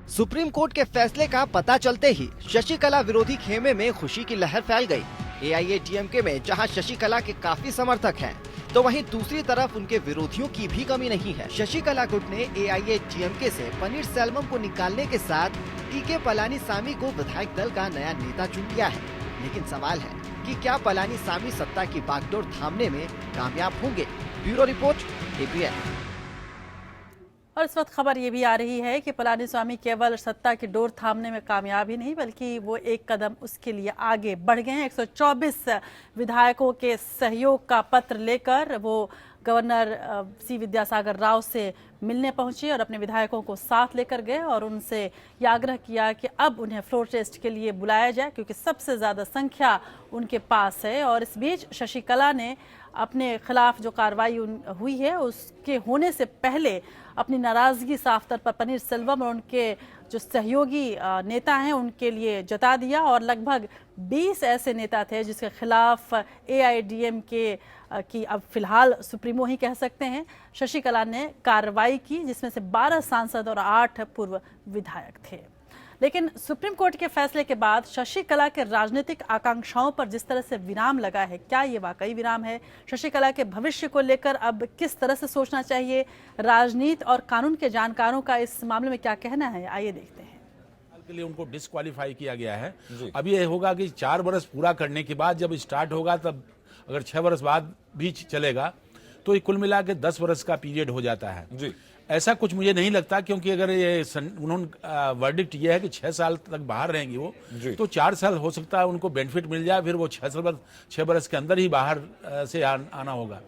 Supreme court के फैसले का पता चलते ही शशिकला विरोधी खेमे में खुशी की लहर फैल गई। AIADMK में जहां शशिकला के काफी समर्थक हैं, तो वहीं दूसरी तरफ उनके विरोधियों की भी कमी नहीं है। शशिकला गुट ने AIADMK से पनीरसेल्वम को निकालने के साथ TK पलानीसामी को विधायक दल का नया नेता चुन लिया है। लेकिन सवाल है कि क्या पलानीस्वामी सत्ता की बागडोर थामने में कामयाब होंगे। Bureau report, APN। और इस वक्त खबर ये भी आ रही है कि पलानीस्वामी केवल सत्ता की डोर थामने में कामयाब ही नहीं बल्कि वो एक कदम उसके लिए आगे बढ़ गए हैं। 124 विधायकों के सहयोग का पत्र लेकर वो गवर्नर सी विद्यासागर राव से मिलने पहुंचे और अपने विधायकों को साथ लेकर गए और उनसे ये आग्रह किया कि अब उन्हें फ्लोर टेस्ट के लिए बुलाया जाए क्योंकि सबसे ज़्यादा संख्या उनके पास है। और इस बीच शशिकला ने अपने खिलाफ जो कार्रवाई हुई है उसके होने से पहले अपनी नाराज़गी साफ तौर पर पनीरसेल्वम और उनके जो सहयोगी नेता हैं उनके लिए जता दिया। और लगभग 20 ऐसे नेता थे जिसके खिलाफ AIADMK की अब फिलहाल सुप्रीमो ही कह सकते हैं शशिकला ने कार्रवाई की, जिसमें से 12 सांसद और 8 पूर्व विधायक थे। लेकिन सुप्रीम कोर्ट के फैसले के बाद शशिकला के राजनीतिक आकांक्षाओं पर जिस तरह से विराम लगा है, क्या ये वाकई विराम है? शशिकला के भविष्य को लेकर अब किस तरह से सोचना चाहिए? राजनीति और कानून के जानकारों का इस मामले में क्या कहना है, आइए देखते हैं। के लिए उनको डिस्क्वालीफाई किया गया है। अब ये होगा कि 4 वर्ष पूरा करने के बाद जब स्टार्ट होगा, तब अगर 6 वर्ष बाद भी चलेगा तो ये कुल मिला के 10 वर्ष का पीरियड हो जाता है जी। ऐसा कुछ मुझे नहीं लगता, क्योंकि अगर ये उन्होंने वर्डिक्ट ये है कि 6 साल तक बाहर रहेंगी वो, तो 4 साल हो सकता है उनको बेनिफिट मिल जाए, फिर वो 6 वर्ष के अंदर ही बाहर से आना होगा।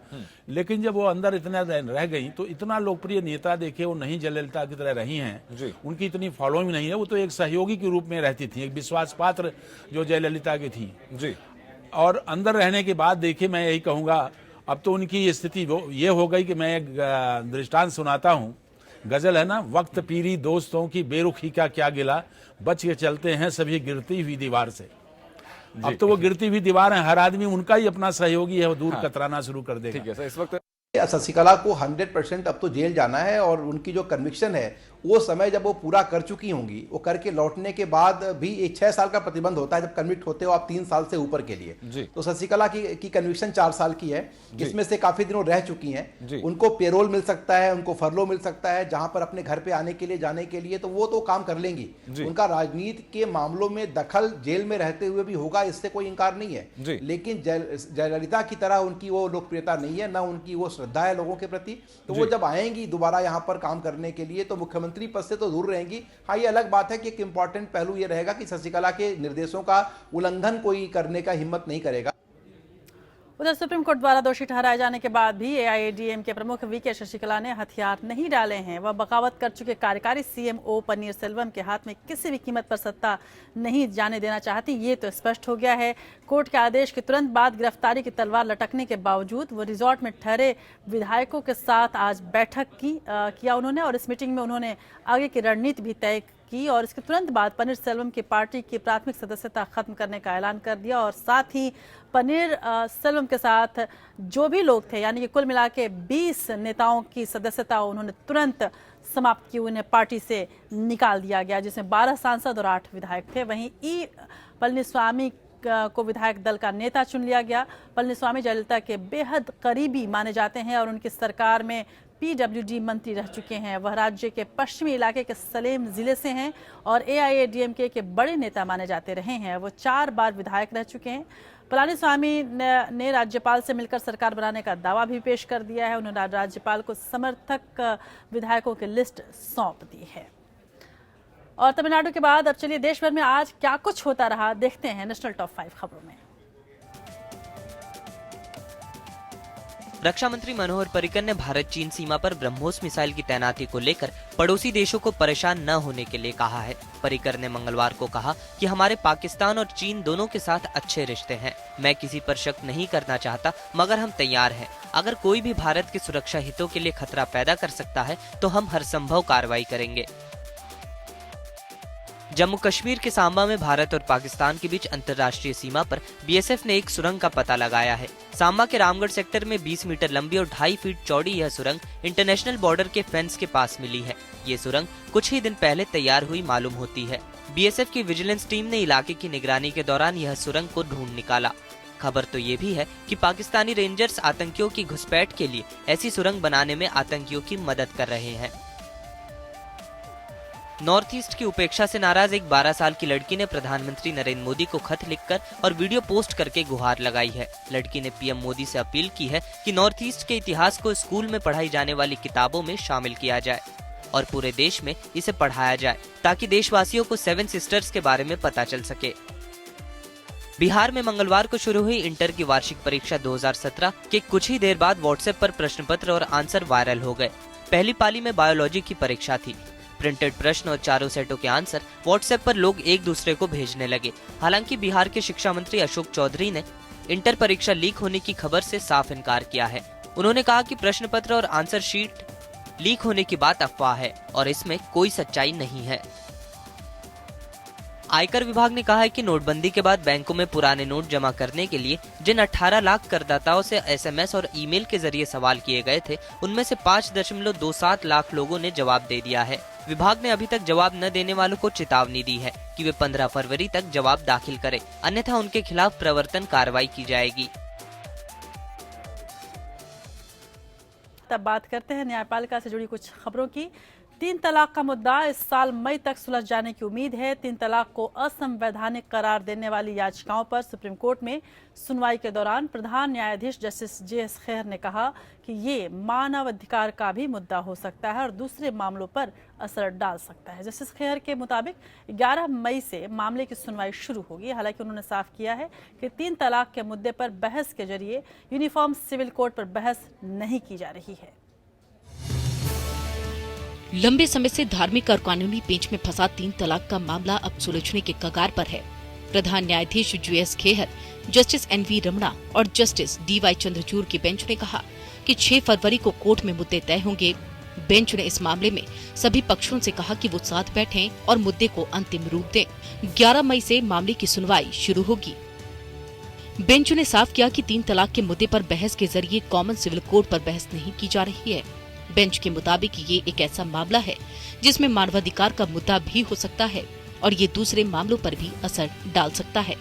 लेकिन जब वो अंदर इतना रह गई तो इतना लोकप्रिय नेता देखे वो नहीं जयललिता की तरह रही हैं, उनकी इतनी फॉलोइंग नहीं है, वो तो एक सहयोगी के रूप में रहती थी, एक विश्वास पात्र जो जयललिता की थी जी। और अंदर रहने के बाद देखिए मैं यही कहूँगा, अब तो उनकी स्थिति ये हो गई कि मैं एक दृष्टांत सुनाता हूँ, गजल है ना, वक्त पीरी दोस्तों की बेरुखी का क्या गिला, बच के चलते हैं सभी गिरती हुई दीवार से। अब तो वो गिरती हुई दीवार है, हर आदमी उनका ही अपना सहयोगी है, वो दूर कतराना शुरू कर देगा। ठीक है सर, इस वक्त शशिकला को 100% अब तो जेल जाना है और उनकी जो कन्विक्शन है वो समय जब वो पूरा कर चुकी होंगी, वो करके लौटने के बाद भी एक 6 साल का प्रतिबंध होता है जब कन्विक्ट होते हो आप 3 साल से ऊपर के लिए। तो शशिकला की कन्विक्शन 4 साल की है, इसमें से काफी दिनों रह चुकी हैं, उनको पेरोल मिल सकता है, उनको फरलो मिल सकता है, जहां पर अपने घर पे आने के लिए जाने के लिए, तो वो तो काम कर लेंगी। उनका राजनीति के मामलों में दखल जेल में रहते हुए भी होगा, इससे कोई इंकार नहीं है, लेकिन जयललिता की तरह उनकी वो लोकप्रियता नहीं है, ना उनकी वो श्रद्धा है लोगों के प्रति। तो वो जब आएंगी दोबारा यहाँ पर काम करने के लिए तो मुख्यमंत्री पद से तो दूर रहेंगी। हाँ, ये अलग बात है कि एक इंपॉर्टेंट पहलू ये रहेगा कि शशिकला के निर्देशों का उल्लंघन कोई करने का हिम्मत नहीं करेगा। उधर सुप्रीम कोर्ट द्वारा दोषी ठहराए जाने के बाद भी AIADMK के प्रमुख VK शशिकला ने हथियार नहीं डाले हैं। वह बगावत कर चुके कार्यकारी CM O पनीरसेल्वम के हाथ में किसी भी कीमत पर सत्ता नहीं जाने देना चाहती, ये तो स्पष्ट हो गया है। कोर्ट के आदेश के तुरंत बाद गिरफ्तारी की तलवार लटकने के बावजूद वो रिजॉर्ट में ठहरे विधायकों के साथ आज बैठक किया उन्होंने, और इस मीटिंग में उन्होंने आगे की रणनीति भी तय की और इसके तुरंत बाद पनीरसेल्वम की पार्टी की प्राथमिक सदस्यता खत्म करने का ऐलान कर दिया। और साथ ही पनीरसेल्वम के साथ जो भी लोग थे, यानी कि कुल मिला के 20 नेताओं की सदस्यता उन्होंने तुरंत समाप्त की, उन्हें पार्टी से निकाल दिया गया, जिसमें 12 सांसद और 8 विधायक थे। वहीं पलानीस्वामी को विधायक दल का नेता चुन लिया गया। पलानीस्वामी जयललिता के बेहद करीबी माने जाते हैं और उनकी सरकार में PWD मंत्री रह चुके हैं। वह राज्य के पश्चिमी इलाके के सलेम जिले से हैं और AIADMK के बड़े नेता माने जाते रहे हैं। वो 4 बार विधायक रह चुके हैं। पलानीस्वामी ने राज्यपाल से मिलकर सरकार बनाने का दावा भी पेश कर दिया है। उन्होंने राज्यपाल को समर्थक विधायकों की लिस्ट सौंप दी है। और तमिलनाडु के बाद अब चलिए देश भर में आज क्या कुछ होता रहा देखते हैं नेशनल टॉप 5 खबरों में। रक्षा मंत्री मनोहर पर्रिकर ने भारत चीन सीमा पर ब्रह्मोस मिसाइल की तैनाती को लेकर पड़ोसी देशों को परेशान न होने के लिए कहा है। पर्रिकर ने मंगलवार को कहा कि हमारे पाकिस्तान और चीन दोनों के साथ अच्छे रिश्ते हैं। मैं किसी पर शक नहीं करना चाहता, मगर हम तैयार हैं। अगर कोई भी भारत के सुरक्षा हितों के लिए खतरा पैदा कर सकता है तो हम हर संभव कार्रवाई करेंगे। जम्मू कश्मीर के सांबा में भारत और पाकिस्तान के बीच अंतर्राष्ट्रीय सीमा पर BSF ने एक सुरंग का पता लगाया है। सांबा के रामगढ़ सेक्टर में 20 मीटर लंबी और 2.5 फीट चौड़ी यह सुरंग इंटरनेशनल बॉर्डर के फेंस के पास मिली है। ये सुरंग कुछ ही दिन पहले तैयार हुई मालूम होती है। BSF की विजिलेंस टीम ने इलाके की निगरानी के दौरान यह सुरंग को ढूंढ निकाला। खबर तो ये भी है कि पाकिस्तानी रेंजर्स आतंकियों की घुसपैठ के लिए ऐसी सुरंग बनाने में आतंकियों की मदद कर रहे हैं। नॉर्थ ईस्ट की उपेक्षा से नाराज एक 12 साल की लड़की ने प्रधानमंत्री नरेंद्र मोदी को खत लिखकर और वीडियो पोस्ट करके गुहार लगाई है। लड़की ने पीएम मोदी से अपील की है कि नॉर्थ ईस्ट के इतिहास को स्कूल में पढ़ाई जाने वाली किताबों में शामिल किया जाए और पूरे देश में इसे पढ़ाया जाए ताकि देशवासियों को 7 सिस्टर्स के बारे में पता चल सके। बिहार में मंगलवार को शुरू हुई इंटर की वार्षिक परीक्षा 2017 के कुछ ही देर बाद व्हाट्सएप पर प्रश्न पत्र और आंसर वायरल हो गए। पहली पाली में बायोलॉजी की परीक्षा थी। प्रिंटेड प्रश्न और चारों सेटों के आंसर व्हाट्सएप पर लोग एक दूसरे को भेजने लगे। हालांकि बिहार के शिक्षा मंत्री अशोक चौधरी ने इंटर परीक्षा लीक होने की खबर से साफ इनकार किया है। उन्होंने कहा कि प्रश्न पत्र और आंसर शीट लीक होने की बात अफवाह है और इसमें कोई सच्चाई नहीं है। आयकर विभाग ने कहा है कि नोटबंदी के बाद बैंकों में पुराने नोट जमा करने के लिए जिन 18 लाख करदाताओं से एसएमएस और ईमेल के जरिए सवाल किए गए थे, उनमें से 5.27 लाख लोगों ने जवाब दे दिया है। विभाग ने अभी तक जवाब न देने वालों को चेतावनी दी है कि वे 15 फरवरी तक जवाब दाखिल करें, अन्यथा उनके खिलाफ प्रवर्तन कार्रवाई की जाएगी। तब बात करते हैं न्यायपालिका से जुड़ी कुछ खबरों की। 3 तलाक का मुद्दा इस साल मई तक सुलझ जाने की उम्मीद है। 3 तलाक को असंवैधानिक करार देने वाली याचिकाओं पर सुप्रीम कोर्ट में सुनवाई के दौरान प्रधान न्यायाधीश जस्टिस JS खेर ने कहा कि ये मानव अधिकार का भी मुद्दा हो सकता है और दूसरे मामलों पर असर डाल सकता है। जस्टिस खेर के मुताबिक 11 मई से मामले की सुनवाई शुरू होगी। हालांकि उन्होंने साफ किया है कि 3 तलाक के मुद्दे पर बहस के जरिए यूनिफॉर्म सिविल कोड पर बहस नहीं की जा रही है। लंबे समय से धार्मिक और कानूनी पेंच में फंसा 3 तलाक का मामला अब सुलझने के कगार पर है। प्रधान न्यायाधीश JS Kher, justice NV Ramana और जस्टिस DY चंद्रचूड़ की बेंच ने कहा कि 6 फरवरी को कोर्ट में मुद्दे तय होंगे। बेंच ने इस मामले में सभी पक्षों से कहा कि वो साथ बैठें और मुद्दे को अंतिम रूप दें। 11 मई से मामले की सुनवाई शुरू होगी। बेंच ने साफ किया कि 3 तलाक के मुद्दे पर बहस के जरिए कॉमन सिविल कोड पर बहस नहीं की जा रही है। बेंच के मुताबिक ये एक ऐसा मामला है जिसमें मानवाधिकार का मुद्दा भी हो सकता है और ये दूसरे मामलों पर भी असर डाल सकता है।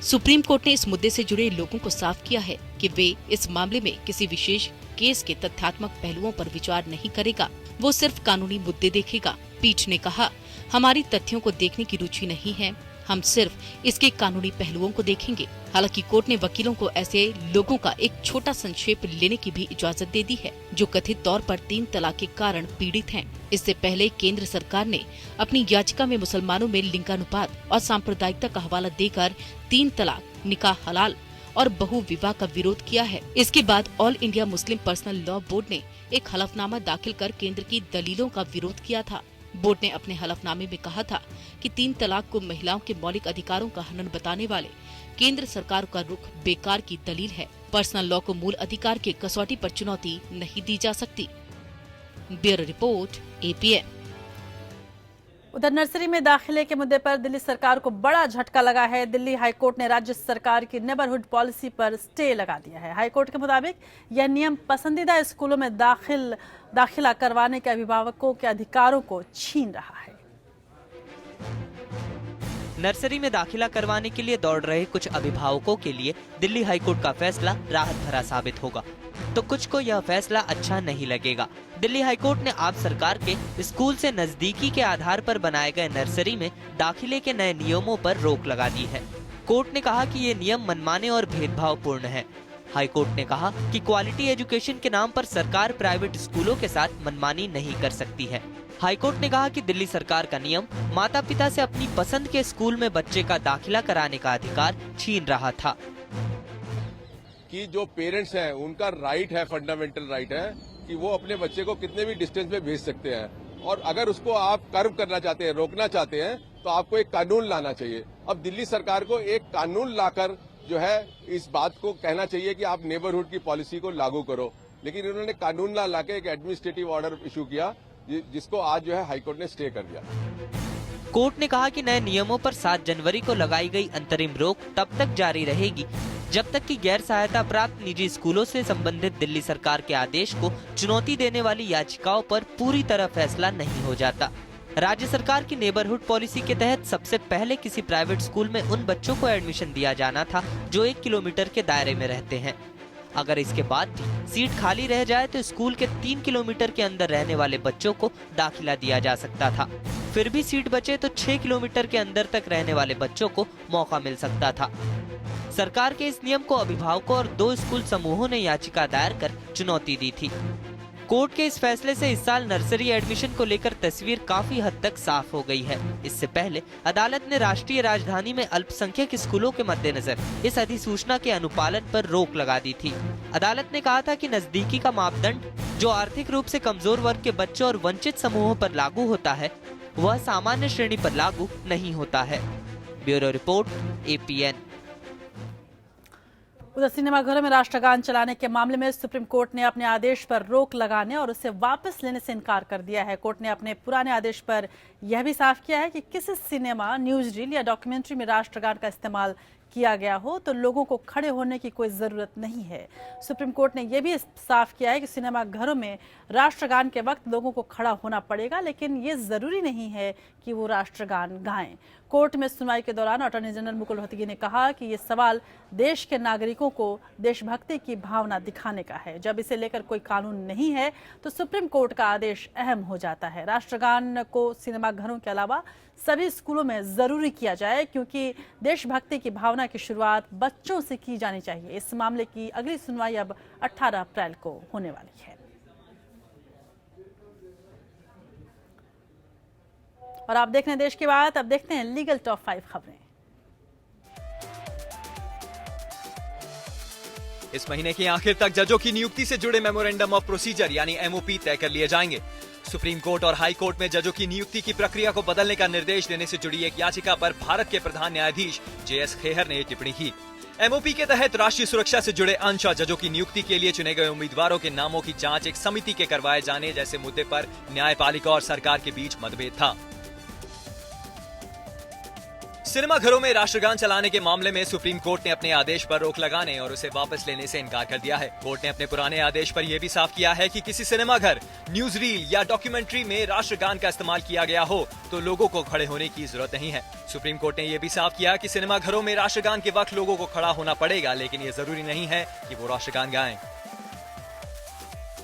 सुप्रीम कोर्ट ने इस मुद्दे से जुड़े लोगों को साफ किया है कि वे इस मामले में किसी विशेष केस के तथ्यात्मक पहलुओं पर विचार नहीं करेगा, वो सिर्फ कानूनी मुद्दे देखेगा। पीठ ने कहा, हमारी तथ्यों को देखने की रुचि नहीं है, हम सिर्फ इसके कानूनी पहलुओं को देखेंगे। हालांकि कोर्ट ने वकीलों को ऐसे लोगों का एक छोटा संक्षेप लेने की भी इजाजत दे दी है जो कथित तौर पर 3 तलाक के कारण पीड़ित हैं। इससे पहले केंद्र सरकार ने अपनी याचिका में मुसलमानों में लिंगानुपात और सांप्रदायिकता का हवाला देकर 3 तलाक, निकाह हलाल और बहु विवाह का विरोध किया है। इसके बाद all India Muslim personal law board ने एक हलफनामा दाखिल कर केंद्र की दलीलों का विरोध किया था। बोर्ड ने अपने हलफनामे में कहा था कि 3 तलाक को महिलाओं के मौलिक अधिकारों का हनन बताने वाले केंद्र सरकार का रुख बेकार की दलील है। पर्सनल लॉ को मूल अधिकार की कसौटी पर चुनौती नहीं दी जा सकती। Bureau report, APN। उधर नर्सरी में दाखिले के मुद्दे पर दिल्ली सरकार को बड़ा झटका लगा है। दिल्ली हाईकोर्ट ने राज्य सरकार की नेबरहुड पॉलिसी पर स्टे लगा दिया है। हाईकोर्ट के मुताबिक यह नियम पसंदीदा स्कूलों में दाखिला करवाने के अभिभावकों के अधिकारों को छीन रहा है। नर्सरी में दाखिला करवाने के लिए दौड़ रहे कुछ अभिभावकों के लिए दिल्ली हाईकोर्ट का फैसला राहत भरा साबित होगा, तो कुछ को यह फैसला अच्छा नहीं लगेगा। दिल्ली हाईकोर्ट ने आप सरकार के स्कूल से नजदीकी के आधार पर बनाए गए नर्सरी में दाखिले के नए नियमों पर रोक लगा दी है। कोर्ट ने कहा कि ये नियम मनमाने और भेदभावपूर्ण है। हाईकोर्ट ने कहा कि क्वालिटी एजुकेशन के नाम पर सरकार प्राइवेट स्कूलों के साथ मनमानी नहीं कर सकती है। हाईकोर्ट ने कहा कि दिल्ली सरकार का नियम माता पिता से अपनी पसंद के स्कूल में बच्चे का दाखिला कराने का अधिकार छीन रहा था। कि जो पेरेंट्स हैं उनका राइट है, फंडामेंटल राइट है कि वो अपने बच्चे को कितने भी डिस्टेंस में भेज सकते हैं और अगर उसको आप कर्व करना चाहते हैं, रोकना चाहते हैं, तो आपको एक कानून लाना चाहिए। अब दिल्ली सरकार को एक कानून लाकर जो है इस बात को कहना चाहिए कि आप नेबरहुड की पॉलिसी को लागू करो, लेकिन इन्होंने कानून ना लाके एक एडमिनिस्ट्रेटिव ऑर्डर इशू किया जिसको आज जो है हाईकोर्ट ने स्टे कर दिया। कोर्ट ने कहा कि नए नियमों पर 7 जनवरी को लगाई गई अंतरिम रोक तब तक जारी रहेगी जब तक कि गैर सहायता प्राप्त निजी स्कूलों से संबंधित दिल्ली सरकार के आदेश को चुनौती देने वाली याचिकाओं पर पूरी तरह फैसला नहीं हो जाता। राज्य सरकार की नेबरहुड पॉलिसी के तहत सबसे पहले किसी प्राइवेट स्कूल में उन बच्चों को एडमिशन दिया जाना था जो 1 किलोमीटर के दायरे में रहते हैं। अगर इसके बाद भी सीट खाली रह जाए तो स्कूल के 3 किलोमीटर के अंदर रहने वाले बच्चों को दाखिला दिया जा सकता था। फिर भी सीट बचे तो 6 किलोमीटर के अंदर तक रहने वाले बच्चों को मौका मिल सकता था। सरकार के इस नियम को अभिभावकों और 2 स्कूल समूहों ने याचिका दायर कर चुनौती दी थी। कोर्ट के इस फैसले से इस साल नर्सरी एडमिशन को लेकर तस्वीर काफी हद तक साफ हो गई है। इससे पहले अदालत ने राष्ट्रीय राजधानी में अल्पसंख्यक स्कूलों के मद्देनजर इस अधिसूचना के अनुपालन पर रोक लगा दी थी। अदालत ने कहा था कि नजदीकी का मापदंड जो आर्थिक रूप से कमजोर वर्ग के बच्चों और वंचित समूहों पर लागू होता है वह सामान्य श्रेणी पर लागू नहीं होता है। Bureau report, APN। उधर सिनेमाघरों में राष्ट्रगान चलाने के मामले में सुप्रीम कोर्ट ने अपने आदेश पर रोक लगाने और उसे वापस लेने से इनकार कर दिया है। कोर्ट ने अपने पुराने आदेश पर यह भी साफ किया है कि किसी सिनेमा, न्यूज रील या डॉक्यूमेंट्री में राष्ट्रगान का इस्तेमाल किया गया हो तो लोगों को खड़े होने की कोई जरूरत नहीं है। सुप्रीम कोर्ट ने यह भी साफ किया है कि सिनेमाघरों में राष्ट्रगान के वक्त लोगों को खड़ा होना पड़ेगा, लेकिन ये जरूरी नहीं है कि वो राष्ट्रगान गाएं। कोर्ट में सुनवाई के दौरान अटॉर्नी जनरल मुकुल रोहतगी ने कहा कि ये सवाल देश के नागरिकों को देशभक्ति की भावना दिखाने का है। जब इसे लेकर कोई कानून नहीं है तो सुप्रीम कोर्ट का आदेश अहम हो जाता है। राष्ट्रगान को सिनेमाघरों के अलावा सभी स्कूलों में जरूरी किया जाए, क्योंकि देशभक्ति की भावना की शुरुआत बच्चों से की जानी चाहिए। इस मामले की अगली सुनवाई अब 18 अप्रैल को होने वाली है। और आप देख रहे हैं देश की बात। अब देखते हैं लीगल टॉप 5 खबरें। इस महीने के आखिर तक जजों की नियुक्ति से जुड़े मेमोरेंडम ऑफ प्रोसीजर यानी MOP तय कर लिए जाएंगे। सुप्रीम कोर्ट और हाई कोर्ट में जजों की नियुक्ति की प्रक्रिया को बदलने का निर्देश देने से जुड़ी एक याचिका पर भारत के प्रधान न्यायाधीश JS खेहर ने टिप्पणी की। MOP के तहत राष्ट्रीय सुरक्षा से जुड़े अंश और जजों की नियुक्ति के लिए चुने गए उम्मीदवारों के नामों की जांच एक समिति के करवाए जाने जैसे मुद्दे पर न्यायपालिका और सरकार के बीच मतभेद था। सिनेमाघरों में राष्ट्रगान चलाने के मामले में सुप्रीम कोर्ट ने अपने आदेश पर रोक लगाने और उसे वापस लेने से इनकार कर दिया है। कोर्ट ने अपने पुराने आदेश पर यह भी साफ किया है कि किसी सिनेमाघर, न्यूज रील या डॉक्यूमेंट्री में राष्ट्रगान का इस्तेमाल किया गया हो तो लोगों को खड़े होने की जरूरत नहीं है। सुप्रीम कोर्ट ने यह भी साफ किया कि सिनेमाघरों में राष्ट्रगान के वक्त लोगों को खड़ा होना पड़ेगा, लेकिन ये जरूरी नहीं है कि वो राष्ट्रगान गाएं।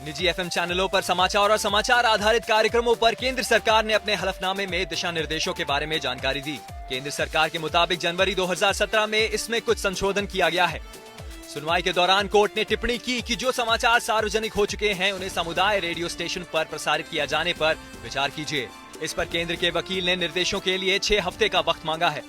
निजी FM चैनलों पर समाचार और समाचार आधारित कार्यक्रमों पर केंद्र सरकार ने अपने हलफनामे में दिशा निर्देशों के बारे में जानकारी दी। केंद्र सरकार के मुताबिक जनवरी 2017 में इसमें कुछ संशोधन किया गया है। सुनवाई के दौरान कोर्ट ने टिप्पणी की कि जो समाचार सार्वजनिक हो चुके हैं उन्हें समुदाय रेडियो स्टेशन पर प्रसारित किया जाने पर विचार कीजिए। इस पर केंद्र के वकील ने निर्देशों के लिए 6 हफ्ते का वक्त मांगा है।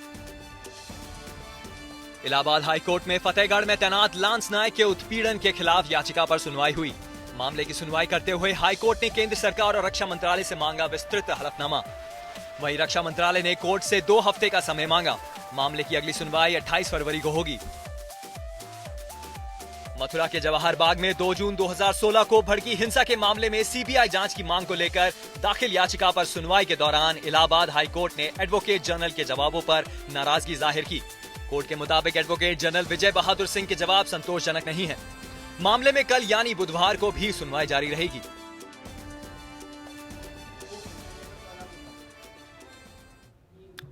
इलाहाबाद हाई कोर्ट में फतेहगढ़ में तैनात लांस नायक के उत्पीड़न के खिलाफ याचिका पर सुनवाई हुई। मामले की सुनवाई करते हुए हाई कोर्ट ने केंद्र सरकार और रक्षा मंत्रालय से मांगा विस्तृत हलफनामा। वहीं रक्षा मंत्रालय ने कोर्ट से 2 हफ्ते का समय मांगा। मामले की अगली सुनवाई 28 फरवरी को होगी। मथुरा के जवाहर बाग में 2 जून 2016 को भड़की हिंसा के मामले में CBI जांच की मांग को लेकर दाखिल याचिका पर सुनवाई के दौरान इलाहाबाद हाई कोर्ट ने एडवोकेट जनरल के जवाबों पर नाराजगी जाहिर की। कोर्ट के मुताबिक एडवोकेट जनरल विजय बहादुर सिंह के जवाब संतोषजनक नहीं है। मामले में कल यानी बुधवार को भी सुनवाई जारी रहेगी।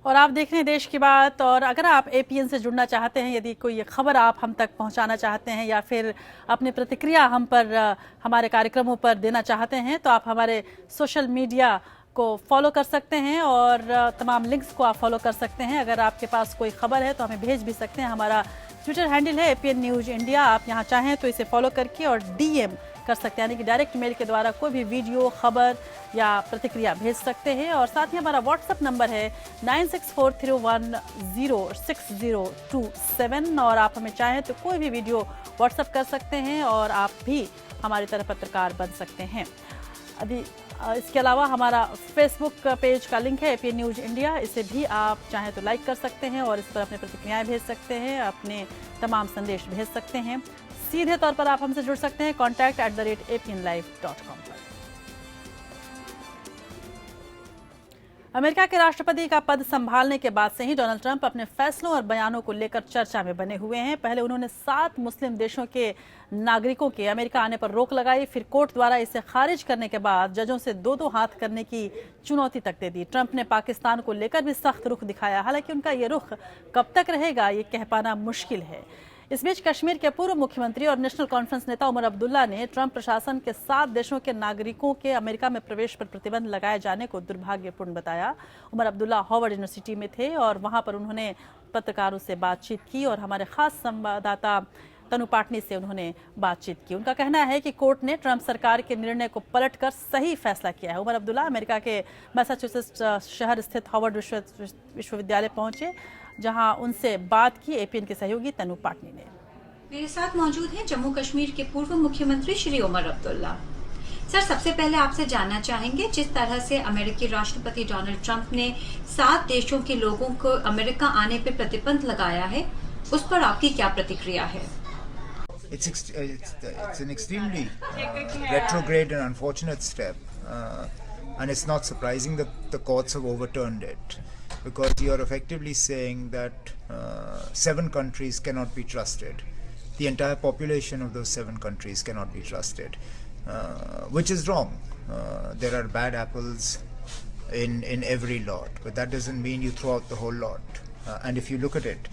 और आप देख रहे हैं देश की बात। और अगर आप APN से जुड़ना चाहते हैं, यदि कोई खबर आप हम तक पहुंचाना चाहते हैं या फिर अपनी प्रतिक्रिया हम पर हमारे कार्यक्रमों पर देना चाहते हैं तो आप हमारे सोशल मीडिया को फॉलो कर सकते हैं और तमाम लिंक्स को आप फॉलो कर सकते हैं। अगर आपके पास कोई खबर है तो हमें भेज भी सकते हैं। हमारा ट्विटर हैंडल है APN न्यूज इंडिया। आप यहाँ चाहें तो इसे फॉलो करके और DM कर सकते हैं, यानी कि डायरेक्ट मेल के द्वारा कोई भी वीडियो, खबर या प्रतिक्रिया भेज सकते हैं। और साथ ही हमारा व्हाट्सएप नंबर है 9643106027 और आप हमें चाहें तो कोई भी वीडियो व्हाट्सएप कर सकते हैं और आप भी हमारी तरह पत्रकार बन सकते हैं। इसके अलावा हमारा फेसबुक पेज का लिंक है APN न्यूज इंडिया। इसे भी आप चाहें तो लाइक कर सकते हैं और इस पर अपने प्रतिक्रियाएं भेज सकते हैं, अपने तमाम संदेश भेज सकते हैं। सीधे तौर पर आप हमसे जुड़ सकते हैं contact@apnlive.com पर। अमेरिका के राष्ट्रपति का पद संभालने के बाद से ही डोनाल्ड ट्रंप अपने फैसलों और बयानों को लेकर चर्चा में बने हुए हैं। पहले उन्होंने 7 मुस्लिम देशों के नागरिकों के अमेरिका आने पर रोक लगाई, फिर कोर्ट द्वारा इसे खारिज करने के बाद जजों से 2-2 हाथ करने की चुनौती तक दे दी। ट्रंप ने पाकिस्तान को लेकर भी सख्त रुख दिखाया। हालांकि उनका ये रुख कब तक रहेगा ये कह पाना मुश्किल है। इस बीच कश्मीर के पूर्व मुख्यमंत्री और नेशनल कॉन्फ्रेंस नेता उमर अब्दुल्ला ने ट्रंप प्रशासन के 7 देशों के नागरिकों के अमेरिका में प्रवेश पर प्रतिबंध लगाए जाने को दुर्भाग्यपूर्ण बताया। उमर अब्दुल्ला हार्वर्ड यूनिवर्सिटी में थे और वहां पर उन्होंने पत्रकारों से बातचीत की और हमारे खास संवाददाता तनु पाटनी से उन्होंने बातचीत की। उनका कहना है कि कोर्ट ने ट्रंप सरकार के निर्णय को पलटकर सही फैसला किया है। उमर अब्दुल्ला अमेरिका के मैसाचुसेट्स शहर स्थित हार्वर्ड विश्वविद्यालय पहुंचे, जहां उनसे बात की एपीएन के सहयोगी तनु पाटनी ने। मेरे साथ मौजूद हैं जम्मू कश्मीर के पूर्व मुख्यमंत्री श्री उमर अब्दुल्ला। सर, सबसे पहले आपसे जानना चाहेंगे, जिस तरह से अमेरिकी राष्ट्रपति डोनाल्ड ट्रंप ने 7 देशों के लोगों को अमेरिका आने पर प्रतिबंध लगाया है, उस पर आपकी क्या प्रतिक्रिया है? It's an extremely retrograde and unfortunate step, and it's not surprising that the courts have overturned it, because you are effectively saying that 7 countries cannot be trusted. The entire population of those 7 countries cannot be trusted, which is wrong. There are bad apples in every lot, but that doesn't mean you throw out the whole lot. And if you look at it,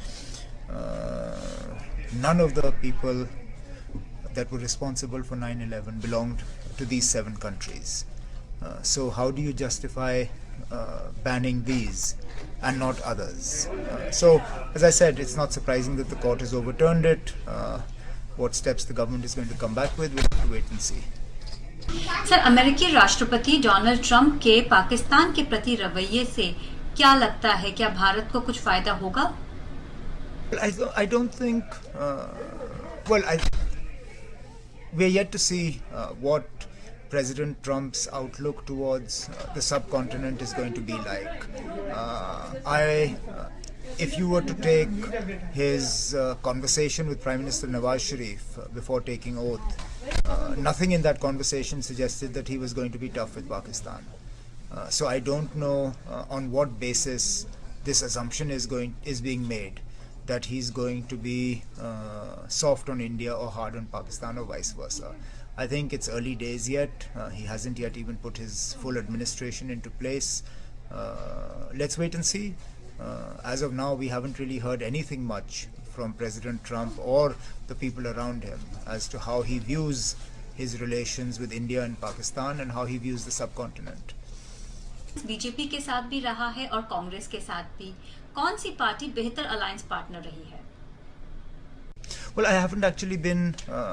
none of the people that were responsible for 9/11 belonged to these 7 countries. So how do you justify banning these and not others? So, as I said, it's not surprising that the court has overturned it. What steps the government is going to come back with, we'll have to wait and see. Sir, अमेरिकी राष्ट्रपति डोनाल्ड ट्रंप के पाकिस्तान के प्रति रवैये से क्या लगता है, क्या भारत को कुछ फायदा होगा? I don't think. We're yet to see what President Trump's outlook towards the subcontinent is going to be like. If you were to take his conversation with Prime Minister Nawaz Sharif before taking oath, nothing in that conversation suggested that he was going to be tough with Pakistan. So I don't know on what basis this assumption is being made, that he's going to be soft on India or hard on Pakistan or vice versa. I think it's early days yet. He hasn't yet even put his full administration into place. Let's wait and see. As of now, we haven't really heard anything much from President Trump or the people around him as to how he views his relations with India and Pakistan and how he views the subcontinent. BJP के साथ भी रहा है और कांग्रेस के साथ भी, कौन सी पार्टी बेहतर अलायंस पार्टनर रही है? Well, I haven't actually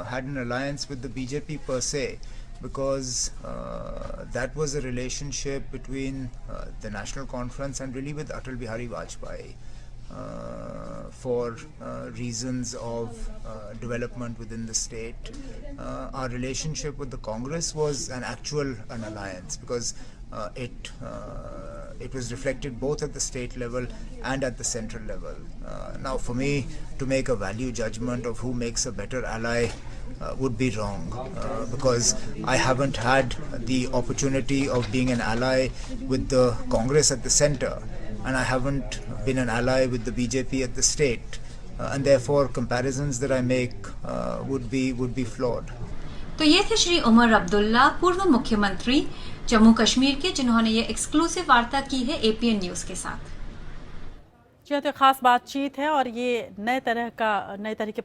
had an alliance with the BJP per se, because that was a relationship between the National Conference and really with Atal Bihari Vajpayee for reasons of development within the state. Our relationship with the Congress was an alliance, because it was reflected both at the state level and at the central level. Now, for me to make a value judgment of who makes a better ally would be wrong, because I haven't had the opportunity of being an ally with the Congress at the center, and I haven't been an ally with the BJP at the state, and therefore comparisons that I make would be flawed. तो ये थे श्री उमर अब्दुल्ला, पूर्व मुख्यमंत्री जम्मू कश्मीर के, जिन्होंने ये एक्सक्लूसिव वार्ता की है एपीएन न्यूज के साथ। जी, तो खास बातचीत है और ये नए तरह के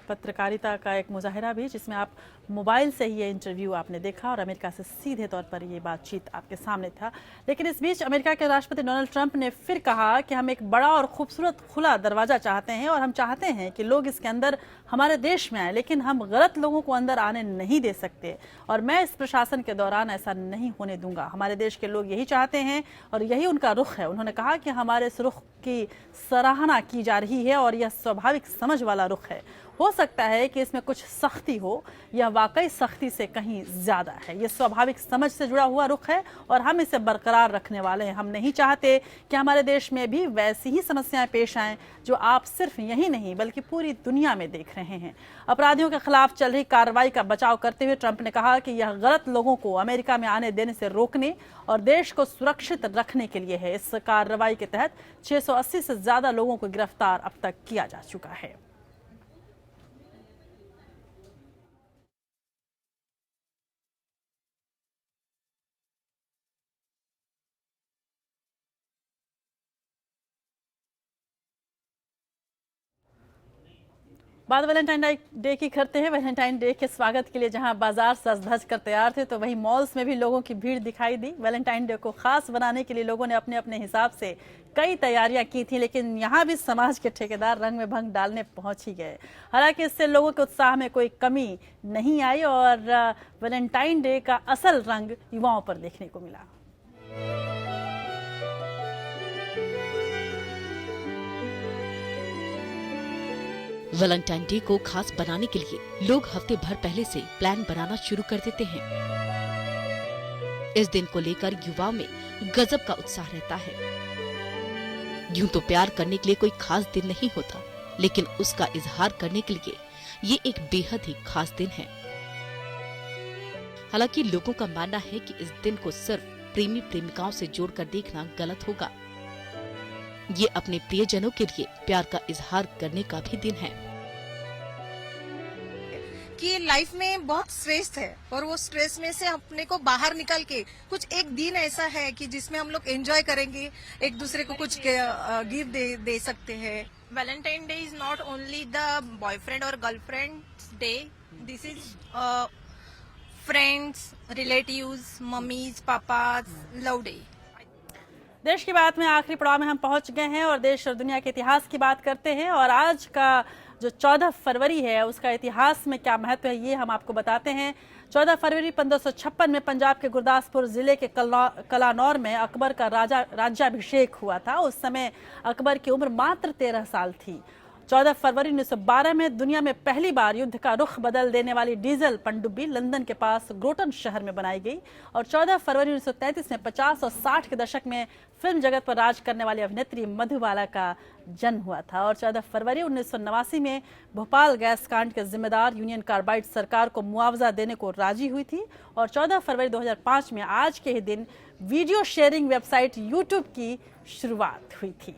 पत्रकारिता का एक मुजाहिरा भी, जिसमें आप मोबाइल से ही ये इंटरव्यू आपने देखा और अमेरिका से सीधे तौर पर ये बातचीत आपके सामने था। लेकिन इस बीच अमेरिका के राष्ट्रपति डोनाल्ड ट्रंप ने फिर कहा कि हम एक बड़ा और खूबसूरत खुला दरवाज़ा चाहते हैं और हम चाहते हैं कि लोग इसके अंदर हमारे देश में आए, लेकिन हम गलत लोगों को अंदर आने नहीं दे सकते और मैं इस प्रशासन के दौरान ऐसा नहीं होने दूंगा। हमारे देश के लोग यही चाहते हैं और यही उनका रुख है। उन्होंने कहा कि हमारे इस रुख की सराहना की जा रही है और यह स्वाभाविक समझ वाला रुख है। हो सकता है कि इसमें कुछ सख्ती हो, यह वाकई सख्ती से कहीं ज़्यादा है। यह स्वाभाविक समझ से जुड़ा हुआ रुख है और हम इसे बरकरार रखने वाले हैं। हम नहीं चाहते कि हमारे देश में भी वैसी ही समस्याएं पेश आएं जो आप सिर्फ यही नहीं बल्कि पूरी दुनिया में देख रहे हैं। अपराधियों के खिलाफ चल रही कार्रवाई का बचाव करते हुए ट्रंप ने कहा कि यह गलत लोगों को अमेरिका में आने देने से रोकने और देश को सुरक्षित रखने के लिए है। इस कार्रवाई के तहत 680 से ज़्यादा लोगों को गिरफ्तार अब तक किया जा चुका है। बात वैलेंटाइन डे की करते हैं। वैलेंटाइन डे के स्वागत के लिए जहां बाजार सज धज कर तैयार थे, तो वहीं मॉल्स में भी लोगों की भीड़ दिखाई दी। वैलेंटाइन डे को खास बनाने के लिए लोगों ने अपने अपने हिसाब से कई तैयारियां की थी, लेकिन यहां भी समाज के ठेकेदार रंग में भंग डालने पहुंच ही गए। हालांकि इससे लोगों के उत्साह में कोई कमी नहीं आई और वैलेंटाइन डे का असल रंग युवाओं पर देखने को मिला। वैलेंटाइन डे को खास बनाने के लिए लोग हफ्ते भर पहले से प्लान बनाना शुरू कर देते हैं। इस दिन को लेकर युवाओं में गजब का उत्साह रहता है। यूं तो प्यार करने के लिए कोई खास दिन नहीं होता, लेकिन उसका इजहार करने के लिए ये एक बेहद ही खास दिन है। हालांकि लोगों का मानना है कि इस दिन को सिर्फ प्रेमी प्रेमिकाओं से जोड़कर देखना गलत होगा। ये अपने प्रियजनों के लिए प्यार का इजहार करने का भी दिन है। कि लाइफ में बहुत स्ट्रेस है और वो स्ट्रेस में से अपने को बाहर निकल के कुछ एक दिन ऐसा है कि जिसमें हम लोग एंजॉय करेंगे, एक दूसरे को कुछ गिफ्ट दे सकते हैं। Valentine day is not only the boyfriend और girlfriend day, this is friends, relatives, mummies, papas love day. देश की बात में आखिरी पड़ाव में हम पहुंच गए हैं और देश और दुनिया के इतिहास की बात करते हैं। और आज का जो 14 फरवरी है उसका इतिहास में क्या महत्व है ये हम आपको बताते हैं। 14 फरवरी 1556 में पंजाब के गुरदासपुर जिले के कलानौर में अकबर का राज्याभिषेक हुआ था। उस समय अकबर की उम्र मात्र 13 साल थी। 14 फरवरी 1912 में दुनिया में पहली बार युद्ध का रुख बदल देने वाली डीजल पनडुब्बी लंदन के पास ग्रोटन शहर में बनाई गई। और 14 फरवरी 1933 में 50 और 60 के दशक में फिल्म जगत पर राज करने वाली अभिनेत्री मधुबाला का जन्म हुआ था। और 14 फरवरी 1989 में भोपाल गैस कांड के जिम्मेदार यूनियन कार्बाइड सरकार को मुआवजा देने को राजी हुई थी। और 14 फरवरी 2005 में आज के ही दिन वीडियो शेयरिंग वेबसाइट यूट्यूब की शुरुआत हुई थी।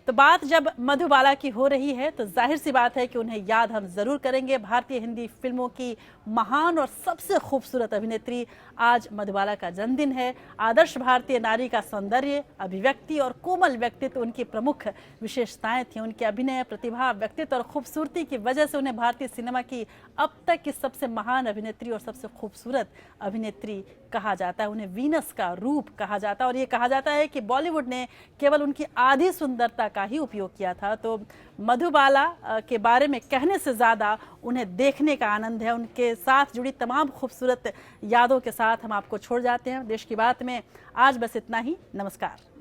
तो बात जब मधुबाला की हो रही है तो जाहिर सी बात है कि उन्हें याद हम जरूर करेंगे। भारतीय हिंदी फिल्मों की महान और सबसे खूबसूरत अभिनेत्री, आज मधुबाला का जन्मदिन है। आदर्श भारतीय नारी का सौंदर्य, अभिव्यक्ति और कोमल व्यक्तित्व उनकी प्रमुख विशेषताएं थी। उनके अभिनय, प्रतिभा, व्यक्तित्व और खूबसूरती की वजह से उन्हें भारतीय सिनेमा की अब तक की सबसे महान अभिनेत्री और सबसे खूबसूरत अभिनेत्री कहा जाता है। उन्हें वीनस का रूप कहा जाता है और ये कहा जाता है कि बॉलीवुड ने केवल उनकी आधी सुंदरता का ही उपयोग किया था। तो मधुबाला के बारे में कहने से ज्यादा उन्हें देखने का आनंद है। उनके साथ जुड़ी तमाम खूबसूरत यादों के साथ हम आपको छोड़ जाते हैं। देश की बात में आज बस इतना ही। नमस्कार।